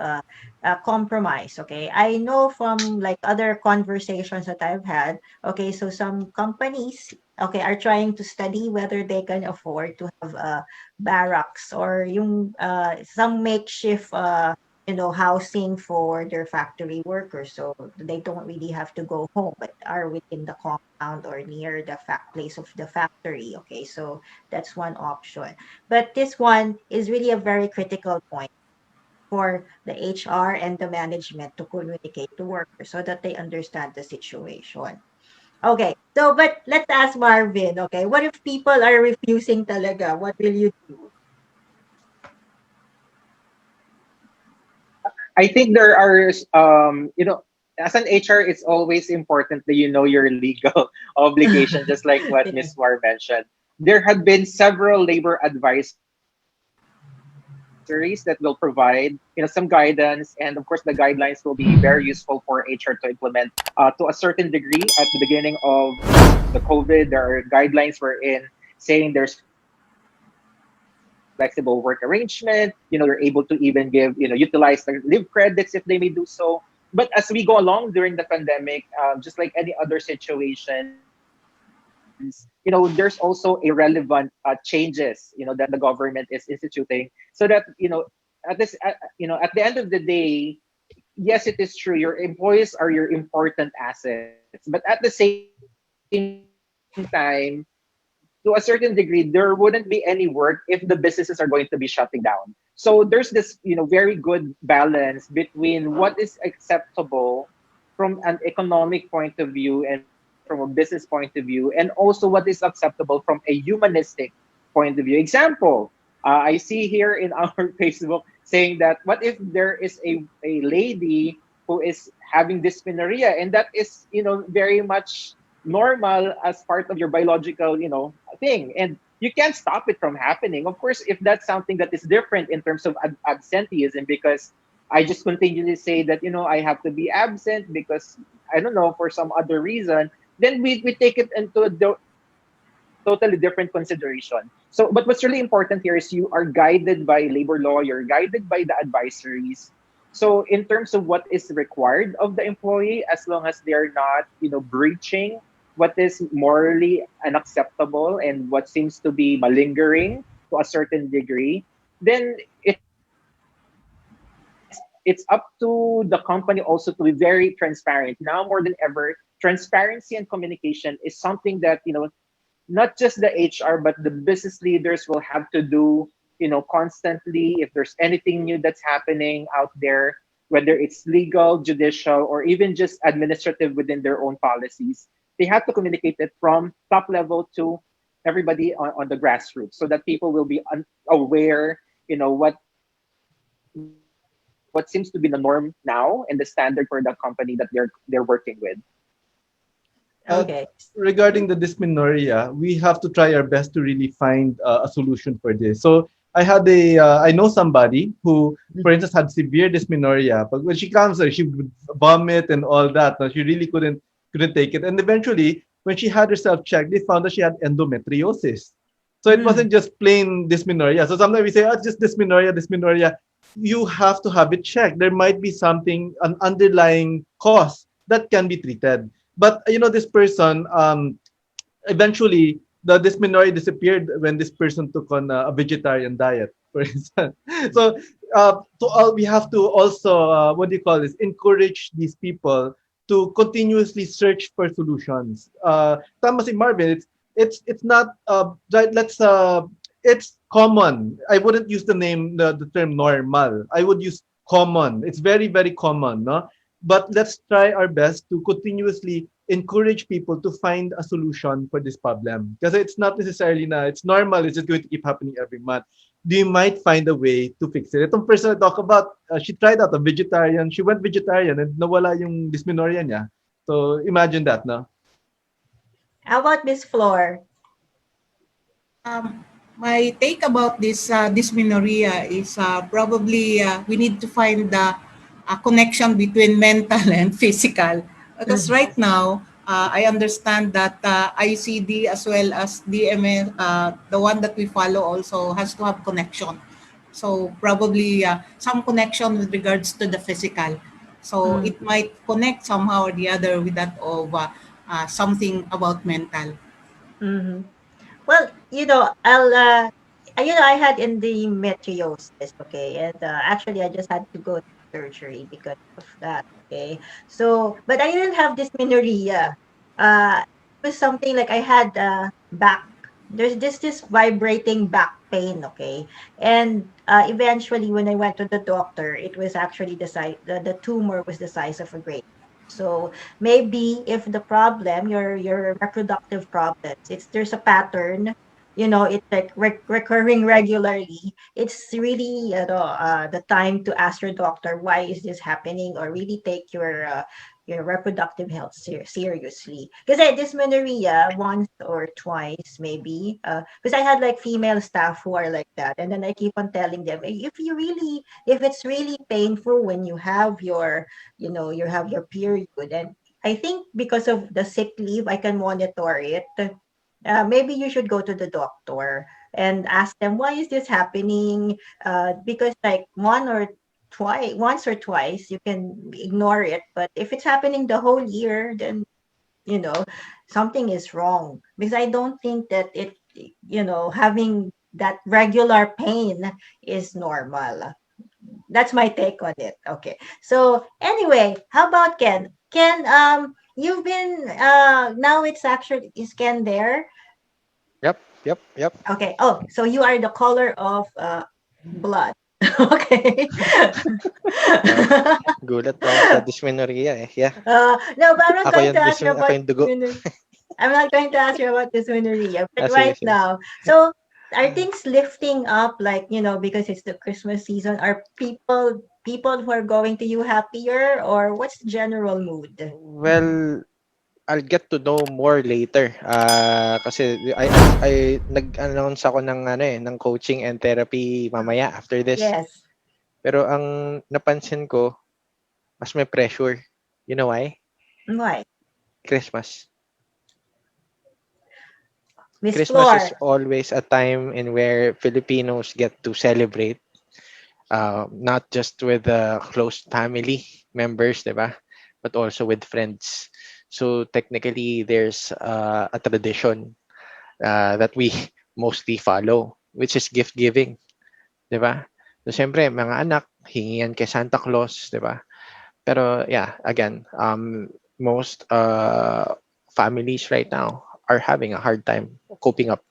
compromise, okay. I know from like other conversations that I've had, okay, so some companies, okay, are trying to study whether they can afford to have barracks or yung some makeshift housing for their factory workers. So they don't really have to go home, but are within the compound or near the place of the factory. Okay, so that's one option. But this one is really a very critical point for the HR and the management to communicate to workers so that they understand the situation. Okay, so but let's ask Marvin, okay, what if people are refusing talaga? What will you do? I think there are, as an HR, it's always important that you know your legal obligation, just like what Yeah. Ms. War mentioned. There have been several labor advisories that will provide, some guidance, and of course, the guidelines will be very useful for HR to implement. To a certain degree, at the beginning of the COVID, there are guidelines wherein saying there's flexible work arrangement. You're able to even utilize the leave credits if they may do so. But as we go along during the pandemic, just like any other situations, there's also a relevant changes, that the government is instituting, so that at the end of the day, yes, it is true. Your employees are your important assets, but at the same time, to a certain degree, there wouldn't be any work if the businesses are going to be shutting down. So there's this, very good balance between what is acceptable from an economic point of view and from a business point of view, and also what is acceptable from a humanistic point of view. Example, I see here in our Facebook saying that what if there is a lady who is having dysmenorrhea, and that is very much normal as part of your biological thing, and you can't stop it from happening. Of course, if that's something that is different in terms of absenteeism, because I just continually say that I have to be absent because I don't know, for some other reason, then we take it into a totally different consideration. So but what's really important here is you are guided by labor law, you're guided by the advisories. So in terms of what is required of the employee, as long as they are not breaching what is morally unacceptable and what seems to be malingering to a certain degree, then it's up to the company also to be very transparent. Now more than ever, transparency and communication is something that not just the HR but the business leaders will have to do constantly. If there's anything new that's happening out there, whether it's legal, judicial, or even just administrative within their own policies, they have to communicate it from top level to everybody on the grassroots, so that people will be aware what seems to be the norm now and the standard for the company that they're working with. Uh, Okay. Regarding the dysmenorrhea, we have to try our best to really find a solution for this. So I know somebody who, for instance, had severe dysmenorrhea, but when she comes there, she would vomit and all that. No, she really couldn't take it. And eventually, when she had herself checked, they found that she had endometriosis. So it Mm. wasn't just plain dysmenorrhea. So sometimes we say, oh, it's just dysmenorrhea. You have to have it checked. There might be an underlying cause that can be treated. But this person, eventually the dysmenorrhea disappeared when this person took on a vegetarian diet, for instance. So we have to also what do you call this? Encourage these people to continuously search for solutions. Tama si Marvin, it's not let's it's common. I wouldn't use the term normal. I would use common. It's very very common, no? But let's try our best to continuously encourage people to find a solution for this problem. Because it's not necessarily na it's normal, it's just going to keep happening every month. You might find a way to fix it. Itong person I talk about, she tried out a vegetarian. She went vegetarian and nawala yung dysmenorrhea niya. So imagine that, no? How about Miss Flor? My take about this dysmenorrhea is probably we need to find the connection between mental and physical. Because Mhm. right now, I understand that ICD as well as DMS, the one that we follow also has to have connection. So probably some connection with regards to the physical. So Mm. it might connect somehow or the other with that of something about mental. Mhm. Well, I had endometriosis, okay, and actually, I just had to go to surgery because of that, okay. So, but I didn't have dysmenorrhea. It was something like I had back. There's this vibrating back pain, okay, and eventually, when I went to the doctor, it was actually the tumor was the size of a grape. So maybe if the problem, your reproductive problems, it's there's a pattern, it's like recurring regularly. It's really the time to ask your doctor why is this happening, or really take your reproductive health seriously. Because I had dysmenorrhea once or twice maybe. Because I had like female staff who are like that, and then I keep on telling them, if it's really painful when you have your period, and I think because of the sick leave, I can monitor it. Maybe you should go to the doctor and ask them why is this happening. Because like once or twice, you can ignore it. But if it's happening the whole year, then you know something is wrong. Because I don't think that having that regular pain is normal. That's my take on it. Okay. So anyway, how about Ken? Ken, you've been now it's actually is Ken there? Yep, yep, yep. Okay. Oh, so you are the color of blood. Okay. Uh, Gulat pa ako sa dysmenorrhea eh. Yeah. No, but I'm not Ako going to yung ask you ako about yung dugo. I'm not going to ask you about dysmenorrhea, but Sige, right sige. now, so are things lifting up, like, because it's the Christmas season? Are people who are going to you happier, or what's the general mood? Well, I'll get to know more later. Kasi I nag-announce ako ng coaching and therapy mamaya after this. Yes. Pero ang napansin ko, mas may pressure. You know why? Why? Christmas. Miss Christmas is Flor. always a time in where Filipinos get to celebrate, not just with the close family members, diba? But also with friends. So technically, there's a tradition that we mostly follow, which is gift giving, 'di ba? So siyempre, mga anak, hingian kay Santa Claus, 'di ba? Pero yeah, again, most families right now are having a hard time coping up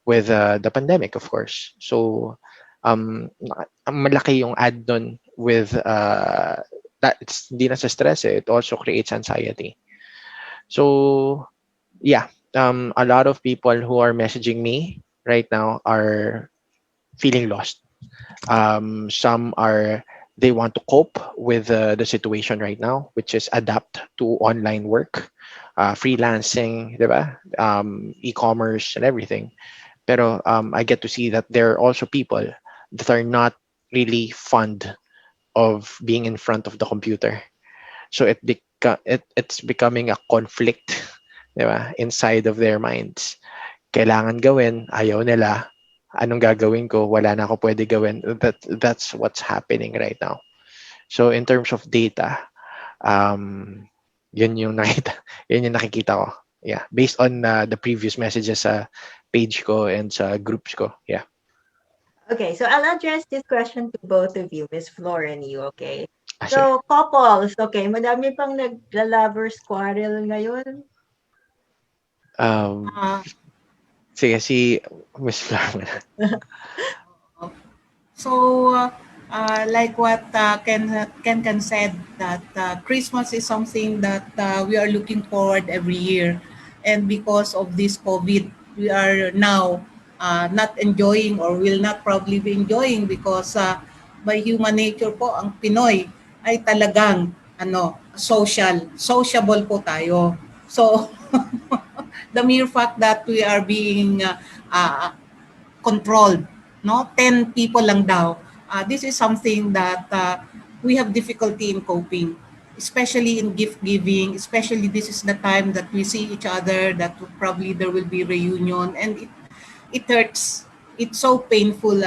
with the pandemic, of course. So malaki yung add on with that it's hindi na sa stress, it also creates anxiety. So yeah, a lot of people who are messaging me right now are feeling lost. Some are they want to cope with the situation right now, which is adapt to online work, freelancing, diba? E-commerce and everything. Pero I get to see that there are also people that are not really fond of being in front of the computer. So it's becoming a conflict, diba? Inside of their minds. Kailangan gawin, ayaw nila. Anong gagawin ko? Wala na ako pwede gawin. That's what's happening right now. So in terms of data, um, yun yung nakita, yun yung nakikita ko. Yeah, based on the previous messages sa page ko and sa groups ko. Yeah. Okay, so I'll address this question to both of you, Miss Flor and you, okay? Sige. So, couples, okay, madami pang nagla-lovers quarrel ngayon. Um, Uh, sige, si Miss Flower. So, like what Ken said, that Christmas is something that we are looking forward every year. And because of this COVID, we are now not enjoying or will not probably be enjoying because by human nature po, ang Pinoy ay talagang sociable po tayo. So, the mere fact that we are being controlled, no? 10 people lang daw. This is something that we have difficulty in coping, especially in gift giving, especially this is the time that we see each other, that probably there will be reunion, and it hurts. It's so painful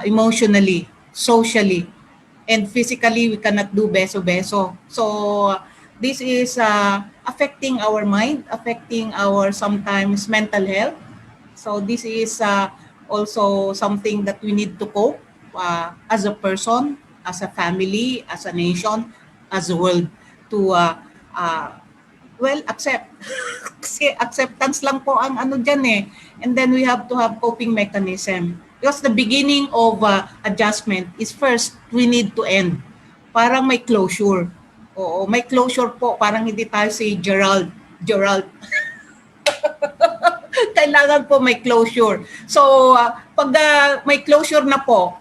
emotionally, socially, and physically we cannot do beso-beso. So this is affecting our mind, affecting our sometimes mental health. So this is also something that we need to cope as a person, as a family, as a nation, as a world to uh, accept. Kasi acceptance lang po ang ano dyan eh. And then we have to have coping mechanism. Because the beginning of adjustment is first, we need to end. Parang may closure. Oo, may closure po. Parang hindi tayo si Gerald, kailangan po may closure. So, pag may closure na po,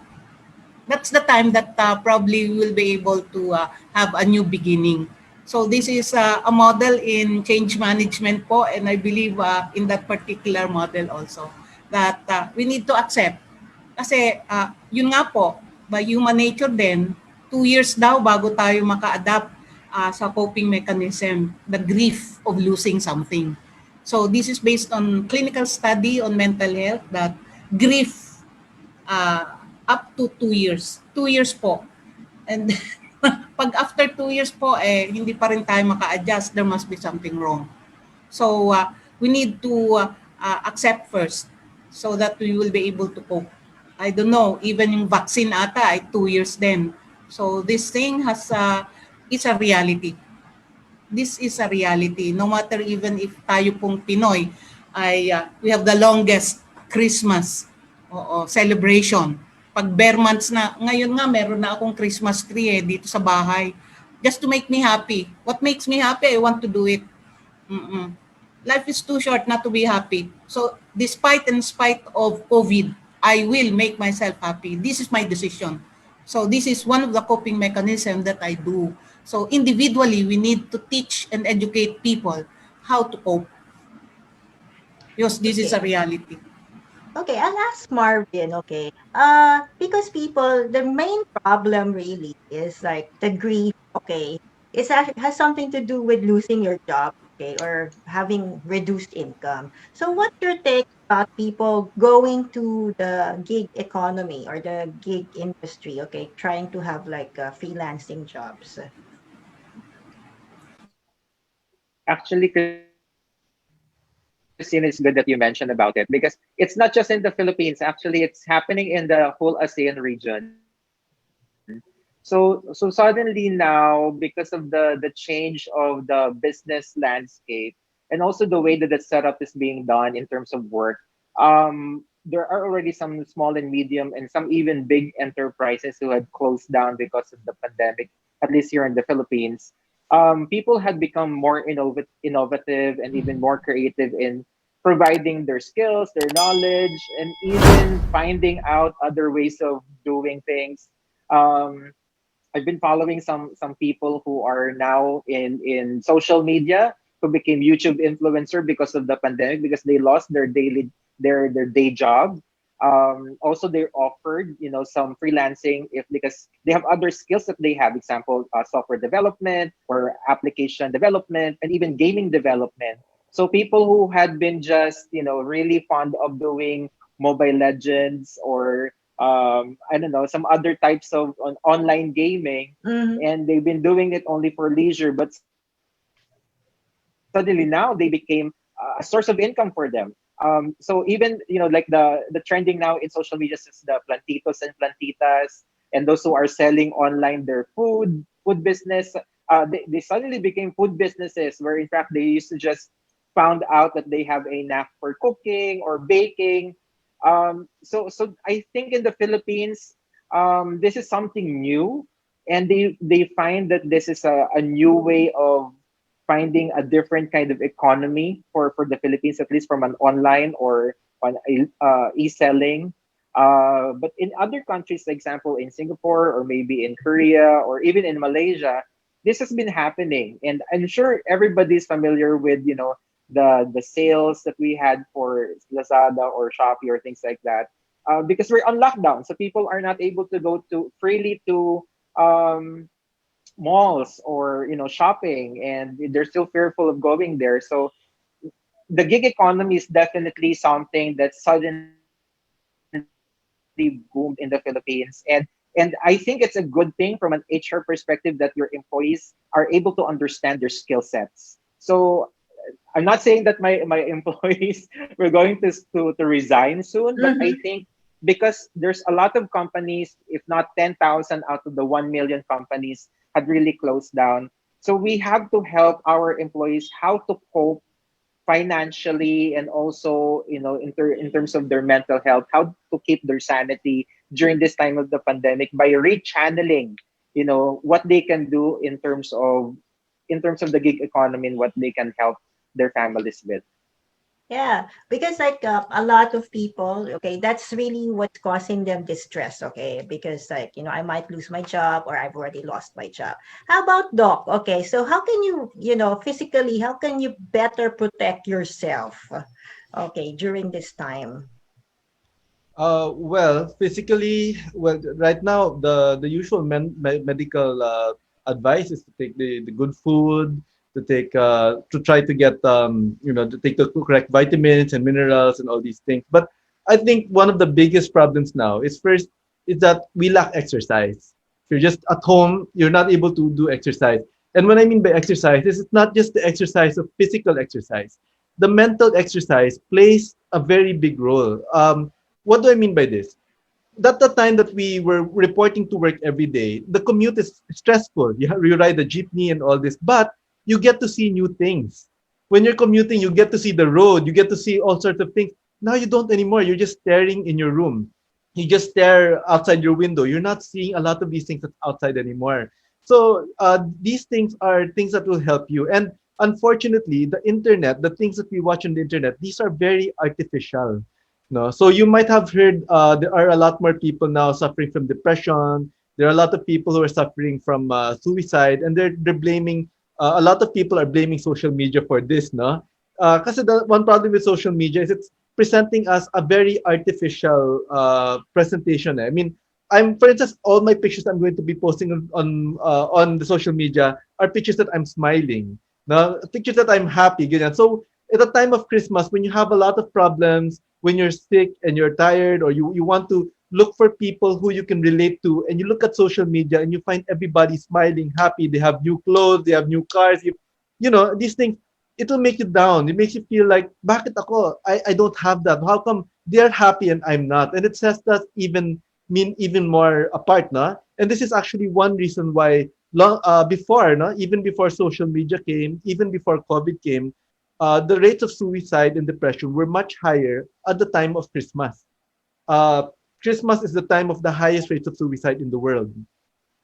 that's the time that probably we will be able to have a new beginning. So this is a model in change management po, and I believe in that particular model also that we need to accept. Kasi yun nga po, by human nature din, 2 years daw bago tayo maka-adapt sa coping mechanism, the grief of losing something. So this is based on clinical study on mental health that grief up to 2 years. 2 years po. And pag after 2 years po, hindi pa rin tayo maka-adjust, there must be something wrong. So we need to accept first so that we will be able to cope. I don't know, even yung vaccine ata ay 2 years din. So this thing is a reality. This is a reality. No matter even if tayo pong Pinoy ay we have the longest Christmas celebration. Pag bare months na, ngayon nga meron na akong Christmas tree dito sa bahay. Just to make me happy. What makes me happy, I want to do it. Mm-mm. Life is too short not to be happy. So despite and spite of COVID, I will make myself happy. This is my decision. So this is one of the coping mechanisms that I do. So individually, we need to teach and educate people how to cope. Because this is Okay. a reality. Okay, I'll ask Marvin, okay. Because people, the main problem really is like the grief, okay. Has something to do with losing your job, okay, or having reduced income. So what's your take about people going to the gig economy or the gig industry, okay, trying to have like freelancing jobs? Actually, Christine, it's good that you mentioned about it because it's not just in the Philippines. Actually, it's happening in the whole ASEAN region. So suddenly now, because of the change of the business landscape and also the way that the setup is being done in terms of work, there are already some small and medium and some even big enterprises who had closed down because of the pandemic, at least here in the Philippines. People had become more innovative and even more creative in providing their skills, their knowledge, and even finding out other ways of doing things. Um, I've been following some people who are now in social media who became YouTube influencer because of the pandemic because they lost their day job. Also, they're offered some freelancing if because they have other skills that they have. Example, software development or application development and even gaming development. So people who had been just really fond of doing Mobile Legends or I don't know, some other types of online gaming, Mm-hmm. and they've been doing it only for leisure. But suddenly now they became a source of income for them. So even like the trending now in social media is the plantitos and plantitas, and those who are selling online their food business. They suddenly became food businesses where in fact they used to just found out that they have a knack for cooking or baking. So I think in the Philippines, this is something new, and they find that this is a new way of finding a different kind of economy for the Philippines, at least from an online or on e-selling. But in other countries, for example, in Singapore or maybe in Korea or even in Malaysia, this has been happening. And I'm sure everybody's familiar with, the sales that we had for Lazada or Shopee or things like that. Because we're on lockdown, so people are not able to go to freely to um, malls or shopping, and they're still fearful of going there. So the gig economy is definitely something that suddenly boomed in the Philippines, and I think it's a good thing from an HR perspective that your employees are able to understand their skill sets. So I'm not saying that my employees were going to resign soon, but I think Mm-hmm. because there's a lot of companies, if not 10,000 out of the 1 million companies had really closed down. So we have to help our employees how to cope financially, and also in terms of their mental health, how to keep their sanity during this time of the pandemic by rechanneling what they can do in terms of the gig economy and what they can help their families with. Yeah, because like a lot of people, okay, that's really what's causing them distress, okay? Because like, I might lose my job or I've already lost my job. How about Doc? Okay, so how can you, physically, how can you better protect yourself, okay, during this time? Well, physically, well, right now the usual medical advice is to take the good food, to try to get to take the correct vitamins and minerals and all these things. But I think one of the biggest problems now is that we lack exercise. If you're just at home, you're not able to do exercise. And what I mean by exercise is it's not just the exercise of physical exercise. The mental exercise plays a very big role. What do I mean by this? That the time that we were reporting to work every day, the commute is stressful. You ride the jeepney and all this, but you get to see new things. When you're commuting, you get to see the road, you get to see all sorts of things. Now you don't anymore. You're just staring in your room. You just stare outside your window. You're not seeing a lot of these things that's outside anymore. So these things are things that will help you. And unfortunately, the internet, the things that we watch on the internet, these are very artificial. No, so you might have heard there are a lot more people now suffering from depression. There are a lot of people who are suffering from suicide, and they're blaming. A lot of people are blaming social media for this, no? Because the one problem with social media is it's presenting us a very artificial presentation. I mean, for instance, all my pictures I'm going to be posting on the social media are pictures that I'm smiling, no, pictures that I'm happy. Ganyan. So at the time of Christmas, when you have a lot of problems, when you're sick and you're tired, or you want to look for people who you can relate to, and you look at social media and you find everybody smiling, happy, they have new clothes, they have new cars, these things, it will make you down. It makes you feel like, bakit ako? I don't have that. How come they're happy and I'm not? And it says that even more apart, no? And this is actually one reason why before, no, even before social media came, even before COVID came, the rates of suicide and depression were much higher at the time of Christmas. Uh, Christmas is the time of the highest rates of suicide in the world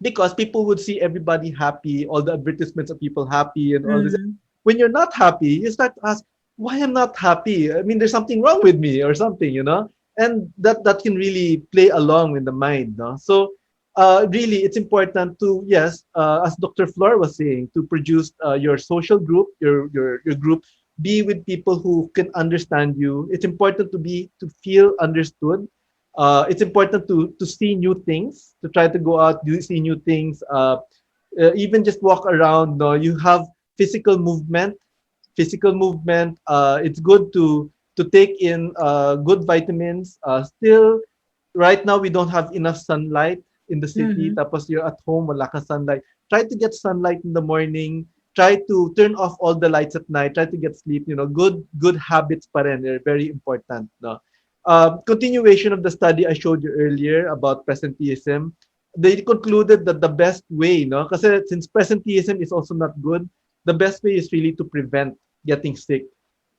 because people would see everybody happy, all the advertisements of people happy and all this. Mm-hmm. When you're not happy, you start to ask, why I'm not happy? I mean, there's something wrong with me or something. And that can really play along in the mind, no? So really, it's important to, yes, as Dr. Flor was saying, to produce your social group, your group, be with people who can understand you. It's important to feel understood. It's important to see new things, to try to go out, see new things. Even just walk around. No, you have physical movement. Physical movement. It's good to take in good vitamins. Still, right now we don't have enough sunlight in the city. Mm-hmm. Tapos you're at home, wala ka sunlight. Try to get sunlight in the morning. try to turn off all the lights at night, try to get sleep, good habits pa rin are very important, no? Continuation of the study I showed you earlier about presenteeism, they concluded that the best way, no, kasi since presenteeism is also not good, the best way is really to prevent getting sick.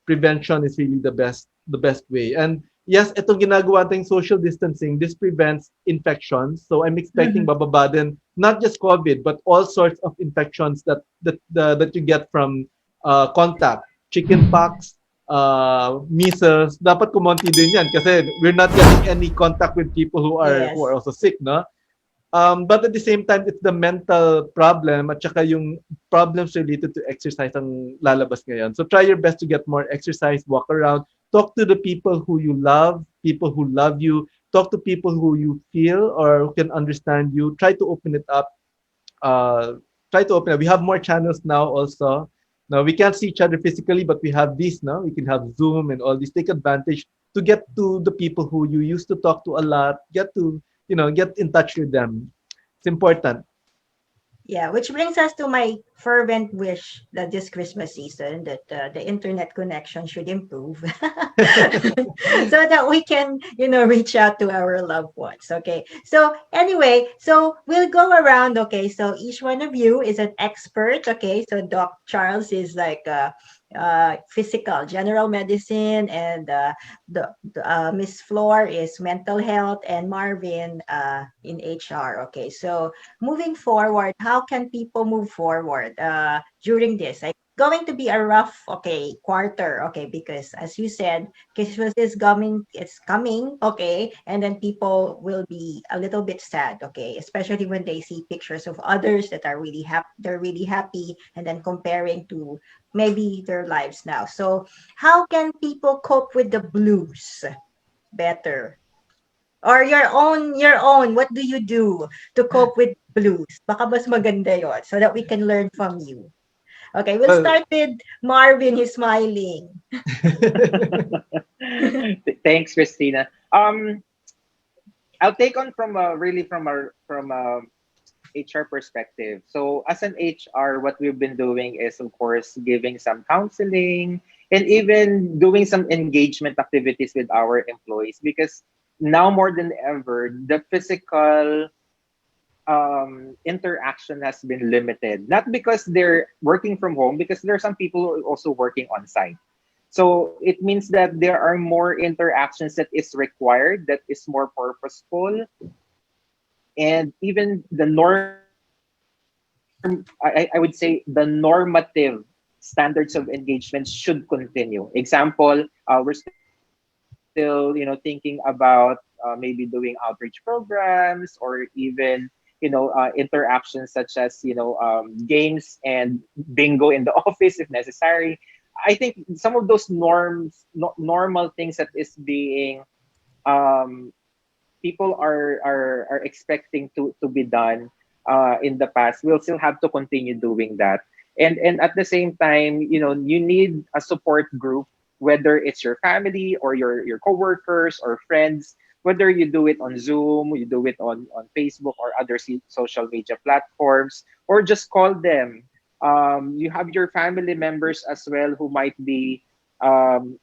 Prevention is really the best way. And yes, itong ginagawa tayong social distancing, this prevents infections. So I'm expecting Mhm. bababa din not just COVID, but all sorts of infections that you get from contact. Chickenpox, measles, dapat kumonti din yan kasi we're not getting any contact with people who are Yes. also sick, no? But at the same time, it's the mental problem at saka yung problems related to exercise ang lalabas ngayon. So try your best to get more exercise, walk around, talk to the people who you love, people who love you, talk to people who you feel or who can understand you. Try to open it up. Uh, Try to open it. We have more channels now also. Now we can't see each other physically, but we have this now. We can have Zoom and all this. Take advantage to get to the people who you used to talk to a lot. Get in touch with them. It's important. Yeah, which brings us to my fervent wish that this Christmas season that the internet connection should improve so that we can, reach out to our loved ones. Okay. So anyway, so we'll go around. Okay. So each one of you is an expert. Okay. So Doc Charles is like physical, general medicine, and Miss Flor is mental health, and Marvin in HR. Okay. So moving forward, how can people move forward during this? Like, going to be a rough, okay, quarter, okay, because as you said, Christmas is coming, it's coming, okay, and then people will be a little bit sad, okay, especially when they see pictures of others that are really happy, they're really happy, and then comparing to maybe their lives now. So, how can people cope with the blues better? Or your own, what do you do to cope with blues? Baka mas maganda yon so that we can learn from you. Okay, we'll Well, start with Marvin. He's smiling. Thanks, Christina. I'll take on from really from a HR perspective. So as an HR, what we've been doing is, of course, giving some counseling and even doing some engagement activities with our employees, because now more than ever, the physical interaction has been limited. Not because they're working from home, because there are some people who are also working on site. So it means that there are more interactions that is required, that is more purposeful, and even the I would say the normative standards of engagement should continue. Example, we're still thinking about maybe doing outreach programs, or even interactions such as games and bingo in the office if necessary. I think some of those normal things that is being um, people are expecting to be done in the past, we'll still have to continue doing that. And at the same time, you need a support group, whether it's your family or your coworkers or friends, whether you do it on Zoom, you do it on Facebook or other social media platforms, or just call them. You have your family members as well who might be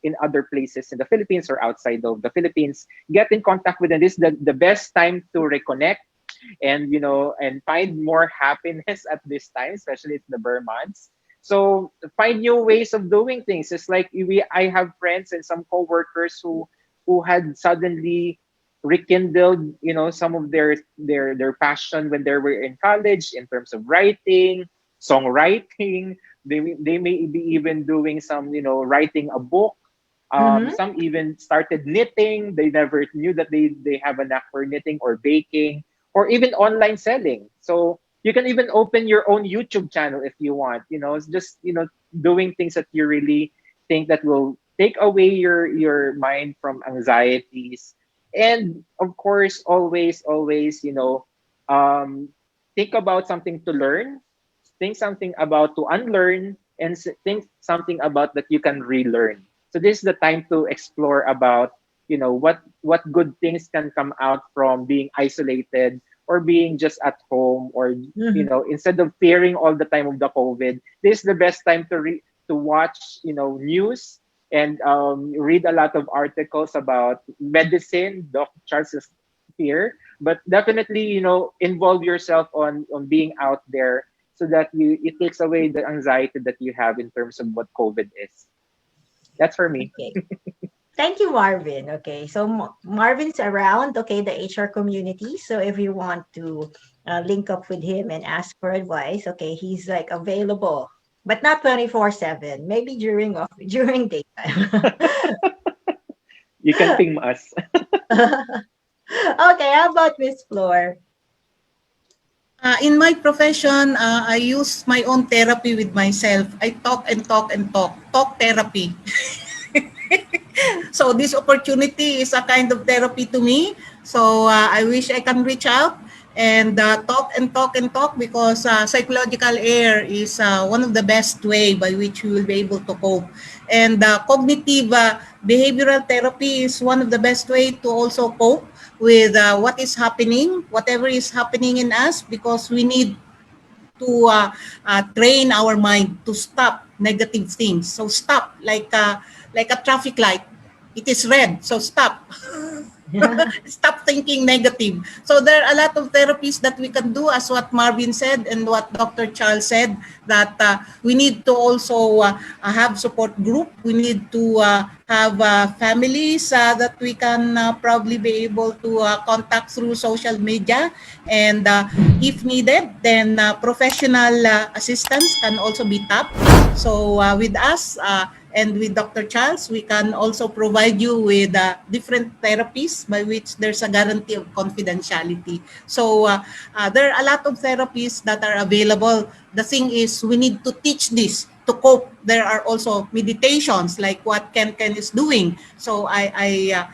in other places in the Philippines or outside of the Philippines. Get in contact with them. This is the best time to reconnect and and find more happiness at this time, especially it's the Burr months. So find new ways of doing things. It's like I have friends and some coworkers who had suddenly rekindled some of their passion when they were in college in terms of writing, songwriting. They may be even doing some writing a book. Mm-hmm. Some even started knitting. They never knew that they have a knack for knitting or baking, or even online selling. So you can even open your own YouTube channel if you want. It's just doing things that you really think that will take away your mind from anxieties. And of course, always um, think about something to learn, think something about to unlearn, and think something about that you can relearn. So this is the time to explore about what good things can come out from being isolated or being just at home, or Mhm. instead of fearing all the time of the COVID, this is the best time to watch news, and read a lot of articles about medicine. Doc Charles is here, but definitely involve yourself on being out there, so that it takes away the anxiety that you have in terms of what COVID is. That's for me. Okay. Thank you, Marvin. Okay, so Marvin's around, okay, the HR community. So if you want to link up with him and ask for advice, okay, he's like available, but not 24/7. Maybe during daytime. You can ping us. Okay, how about Miss Floor? In my profession, I use my own therapy with myself. I talk and talk and talk. Talk therapy. So this opportunity is a kind of therapy to me. So I wish I can reach out and talk and talk and talk, because psychological air is one of the best way by which we will be able to cope. And cognitive behavioral therapy is one of the best way to also cope with what is happening, whatever is happening in us, because we need to train our mind to stop negative things. So stop, like a traffic light. It is red, so stop. Stop thinking negative. So there are a lot of therapies that we can do, as what Marvin said and what Dr. Charles said, that we need to also have support group. We need to have families that we can probably be able to contact through social media. And if needed, then professional assistance can also be tapped. So with us, and with Dr. Charles, we can also provide you with different therapies by which there's a guarantee of confidentiality. So there are a lot of therapies that are available. The thing is, we need to teach this to cope. There are also meditations like what Ken is doing. So I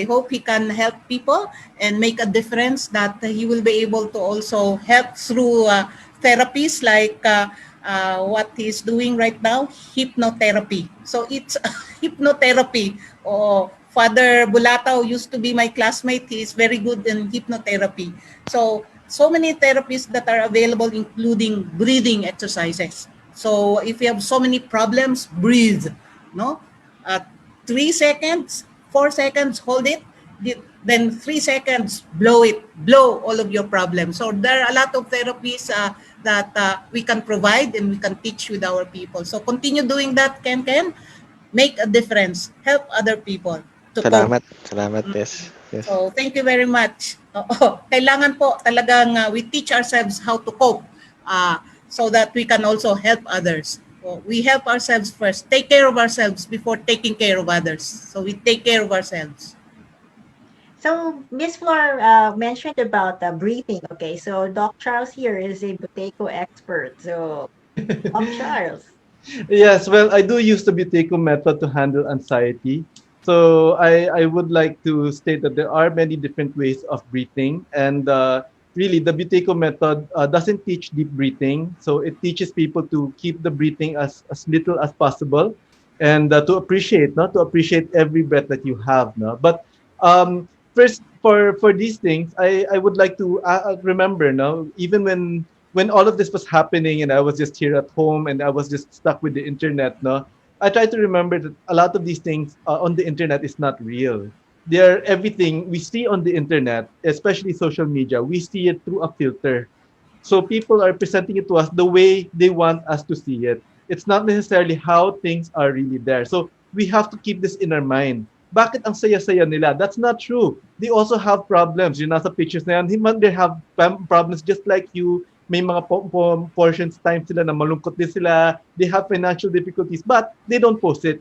hope he can help people and make a difference, that he will be able to also help through therapies like what he's doing right now, hypnotherapy. So it's hypnotherapy. Oh, Father Bulatao used to be my classmate. He is very good in hypnotherapy. So many therapies that are available, including breathing exercises. So if you have so many problems, breathe. No, 3 seconds, 4 seconds, hold it. Then 3 seconds, blow it, blow all of your problems. So there are a lot of therapies that we can provide and we can teach with our people. So continue doing that, Ken. Make a difference. Help other people to cope. Salamat. Salamat, Tess. Yes. So thank you very much. Kailangan po talagang we teach ourselves how to cope, so that we can also help others. So we help ourselves first. Take care of ourselves before taking care of others. So we take care of ourselves. So Miss Flor mentioned about breathing. Okay, so Doc Charles here is a Buteyko expert. So Doc Charles. Yes, well, I do use the Buteyko method to handle anxiety. So I would like to state that there are many different ways of breathing. And really, the Buteyko method doesn't teach deep breathing. So it teaches people to keep the breathing as little as possible, and to appreciate, no? To appreciate every breath that you have. No? But first, for these things, I would like to remember, no? Even when all of this was happening and I was just here at home and I was just stuck with the internet, no, I try to remember that a lot of these things on the internet is not real. They're everything we see on the internet, especially social media. We see it through a filter. So people are presenting it to us the way they want us to see it. It's not necessarily how things are really there. So we have to keep this in our mind. Bakit ang saya-saya nila? That's not true. They also have problems. Yung nasa pictures na yan, they have problems just like you. May mga portions times sila na malungkot din sila. They have financial difficulties, but they don't post it.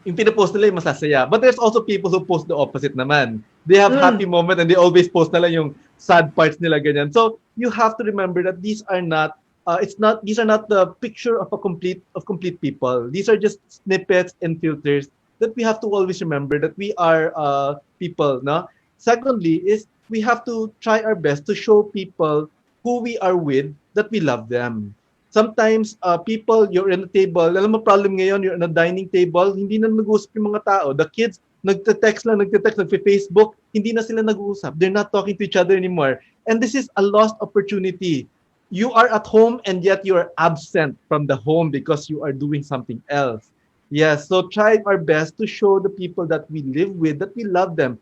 Yung pinapost nila yung masasaya. But there's also people who post the opposite naman. They have happy moment and they always post na lang yung sad parts nila ganyan. So you have to remember that these are not the picture of complete people. These are just snippets and filters that we have to always remember that we are people, no? Secondly is we have to try our best to show people who we are with that we love them. Sometimes people, you're in a table, alam mo problem ngayon, you're in a dining table, hindi na nag-uusap yung mga tao. The kids nagte-text, nagfe-Facebook, hindi na sila nag-uusap. They're not talking to each other anymore. And this is a lost opportunity. You are at home and yet you are absent from the home because you are doing something else. Yes, so try our best to show the people that we live with that we love them.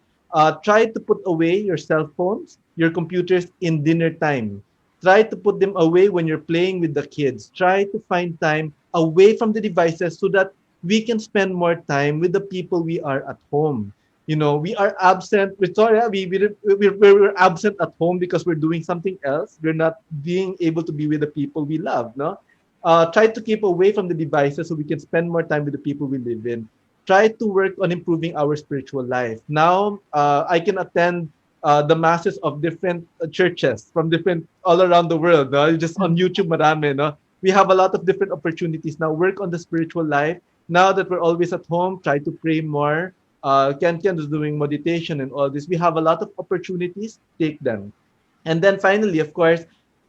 Try to put away your cell phones, your computers in dinner time. Try to put them away when you're playing with the kids. Try to find time away from the devices so that we can spend more time with the people we are at home. You know, we are absent. We're sorry, we're absent at home because we're doing something else. We're not being able to be with the people we love. No, try to keep away from the devices so we can spend more time with the people we live in. Try to work on improving our spiritual life. Now, I can attend the masses of different churches from different all around the world. No? Just on YouTube, marami. No? We have a lot of different opportunities now. Work on the spiritual life. Now that we're always at home, try to pray more. Ken is doing meditation and all this. We have a lot of opportunities. Take them. And then finally, of course,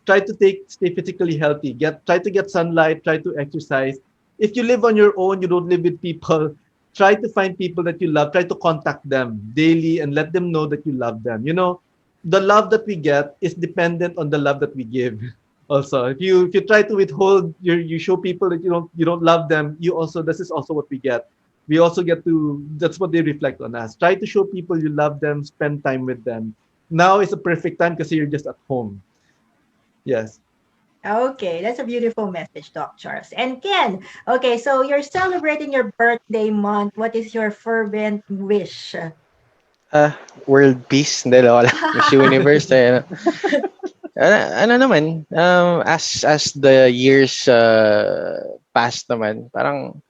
try to stay physically healthy. Try to get sunlight. Try to exercise. If you live on your own, you don't live with people. Try to find people that you love. Try to contact them daily and let them know that you love them. You know, the love that we get is dependent on the love that we give. Also, if you try to withhold, you show people that you don't love them. This is also what we get. We also get to that's what they reflect on us. Try to show people you love them. Spend time with them. Now is the perfect time because you're just at home. Yes. Okay, that's a beautiful message, Doc Charles. And Ken, okay, so you're celebrating your birthday month. What is your fervent wish? World peace. Hindi, wala. Miss Universe. Eh. Ano naman, as the years pass naman, parang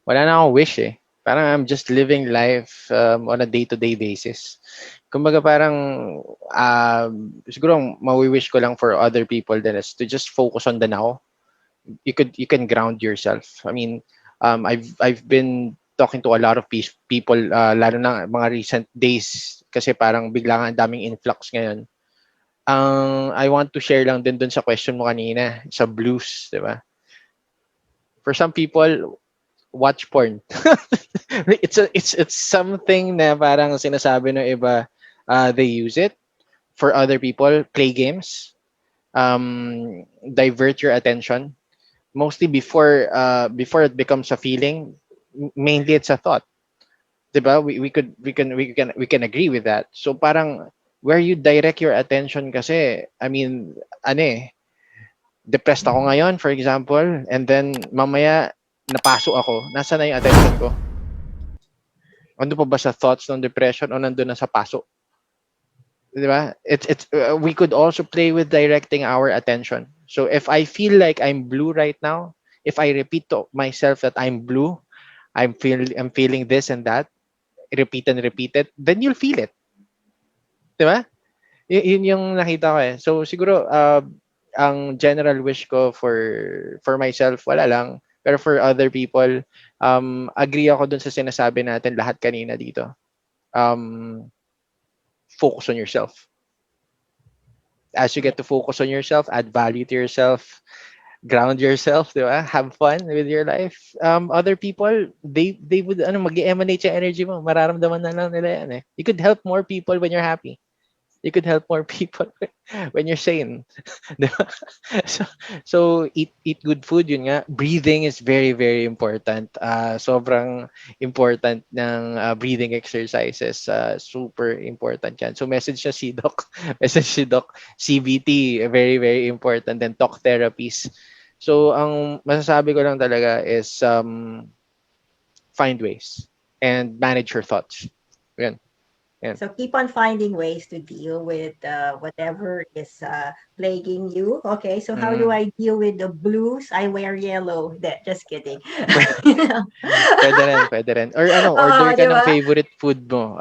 wala na akong wish eh. Parang I'm just living life on a day-to-day basis. Kumbaga parang siguro ang mawi-wish ko lang for other people then is to just focus on the now. You can ground yourself. I mean, I've been talking to a lot of people lalo na mga recent days kasi parang bigla nga ang daming influx ngayon. Ang I want to share lang din dun sa question mo kanina sa blues, 'di ba? For some people, watch porn. It's something na parang sinasabi ng iba, they use it. For other people, play games, divert your attention. Mostly before it becomes a feeling, mainly it's a thought. 'Di ba? We can agree with that. So parang where you direct your attention kasi, I mean, ano eh, depressed ako ngayon, for example, and then mamaya napaso ako, nasa na yung attention ko? Ano pa ba sa thoughts ng depression o nandun na sa paso? Di ba? We could also play with directing our attention. So if I feel like I'm blue right now, if I repeat to myself that I'm blue, I'm feeling this and that, repeat and repeat it, then you'll feel it. Di ba? Yun yung nakita ko eh. So siguro ang general wish ko for myself, wala lang. Pero for other people, agree ako dun sa sinasabi natin lahat kanina dito. Focus on yourself. As you get to focus on yourself, add value to yourself, ground yourself, di ba? Have fun with your life. Other people, they would mag-emanate yung energy mo. Mararamdaman na lang nila yan eh. You could help more people when you're happy. You could help more people when you're sane. so eat good food, yun nga. Breathing is very, very important. Sobrang important ng breathing exercises. Super important yan. So message siya si Doc. Message si Doc. CBT, very, very important. Then talk therapies. So ang masasabi ko lang talaga is find ways and manage your thoughts. Yan. Yeah. So keep on finding ways to deal with whatever is plaguing you. Okay, so how do I deal with the blues? I wear yellow. Just kidding. Pwede rin. Or order ka ng favorite food mo.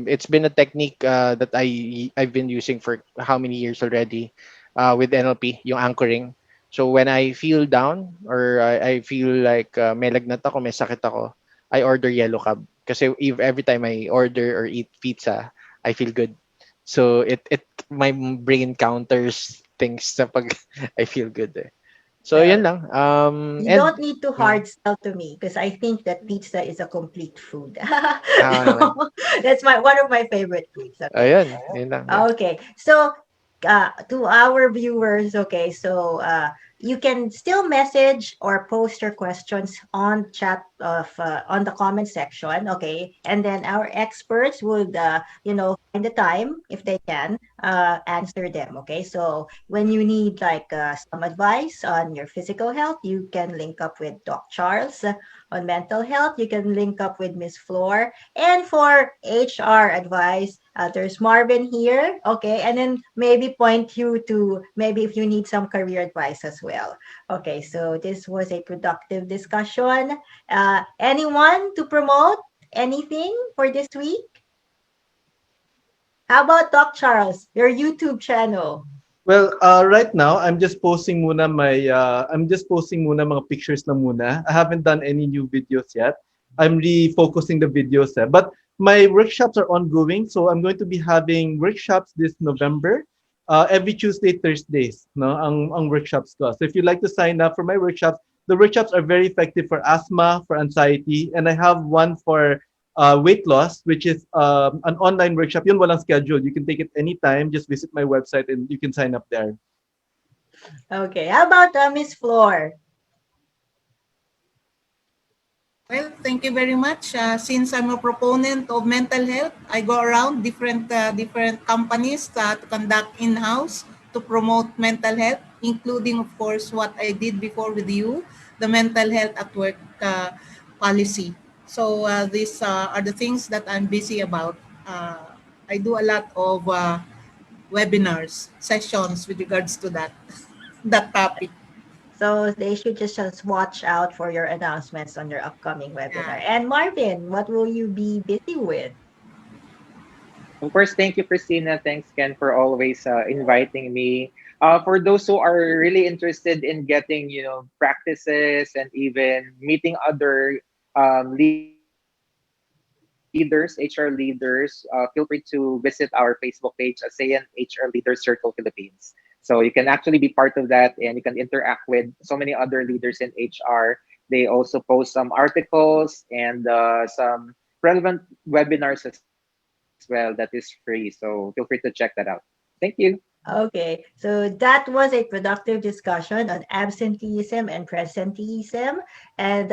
It's been a technique that I've been using for how many years already with NLP, yung anchoring. So when I feel down or I feel like may lagnat ako, may sakit ako, I order yellow cab. Kasi every time I order or eat pizza, I feel good. So it my brain counters things na pag I feel good eh. So Well, yun lang. you And don't need to mm, hard sell to me because I think that pizza is a complete food. okay. That's my one of my favorite foods. Okay. Ayun, yun lang. Yeah. Okay. So, to our viewers, okay, so you can still message or post your questions on chat of on the comment section, okay, and then our experts would, find the time if they can answer them. Okay, so when you need like some advice on your physical health, you can link up with Doc Charles. On mental health, you can link up with Miss Flor. And for HR advice, there's Marvin here. Okay. And then maybe point you to maybe if you need some career advice as well. Okay. So this was a productive discussion. Anyone to promote anything for this week? How about Doc Charles, your YouTube channel? Well, right now I'm just posting muna mga pictures na muna. I haven't done any new videos yet. I'm refocusing the videos but my workshops are ongoing, so I'm going to be having workshops this November. Every Tuesday, Thursdays, no, ang workshops ko. So if you'd like to sign up for my workshops, the workshops are very effective for asthma, for anxiety, and I have one for weight loss, which is an online workshop. Yun walang schedule. You can take it anytime. Just visit my website and you can sign up there. Okay. How about Miss Flor? Well, thank you very much. Since I'm a proponent of mental health, I go around different companies to conduct in-house to promote mental health, including, of course, what I did before with you, the mental health at work policy. So these are the things that I'm busy about. I do a lot of webinars, sessions with regards to that that topic. So they should just watch out for your announcements on your upcoming webinar. Yeah. And Marvin, what will you be busy with? Of course, thank you, Christina. Thanks, Ken, for always inviting me. For those who are really interested in getting, practices and even meeting other leaders, HR leaders, feel free to visit our Facebook page, ASEAN HR Leaders Circle Philippines. So you can actually be part of that, and you can interact with so many other leaders in HR. They also post some articles and some relevant webinars as well that is free. So feel free to check that out. Thank you. Okay, so that was a productive discussion on absenteeism and presenteeism. And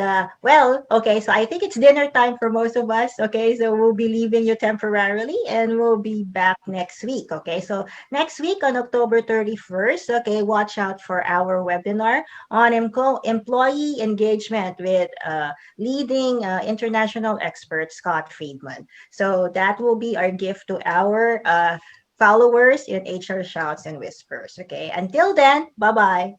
okay, so I think it's dinner time for most of us. Okay, so we'll be leaving you temporarily and we'll be back next week. Okay, so next week on October 31st, okay, watch out for our webinar on employee engagement with leading international expert Scott Friedman. So that will be our gift to our followers in HR Shouts and Whispers. Okay, until then, bye bye.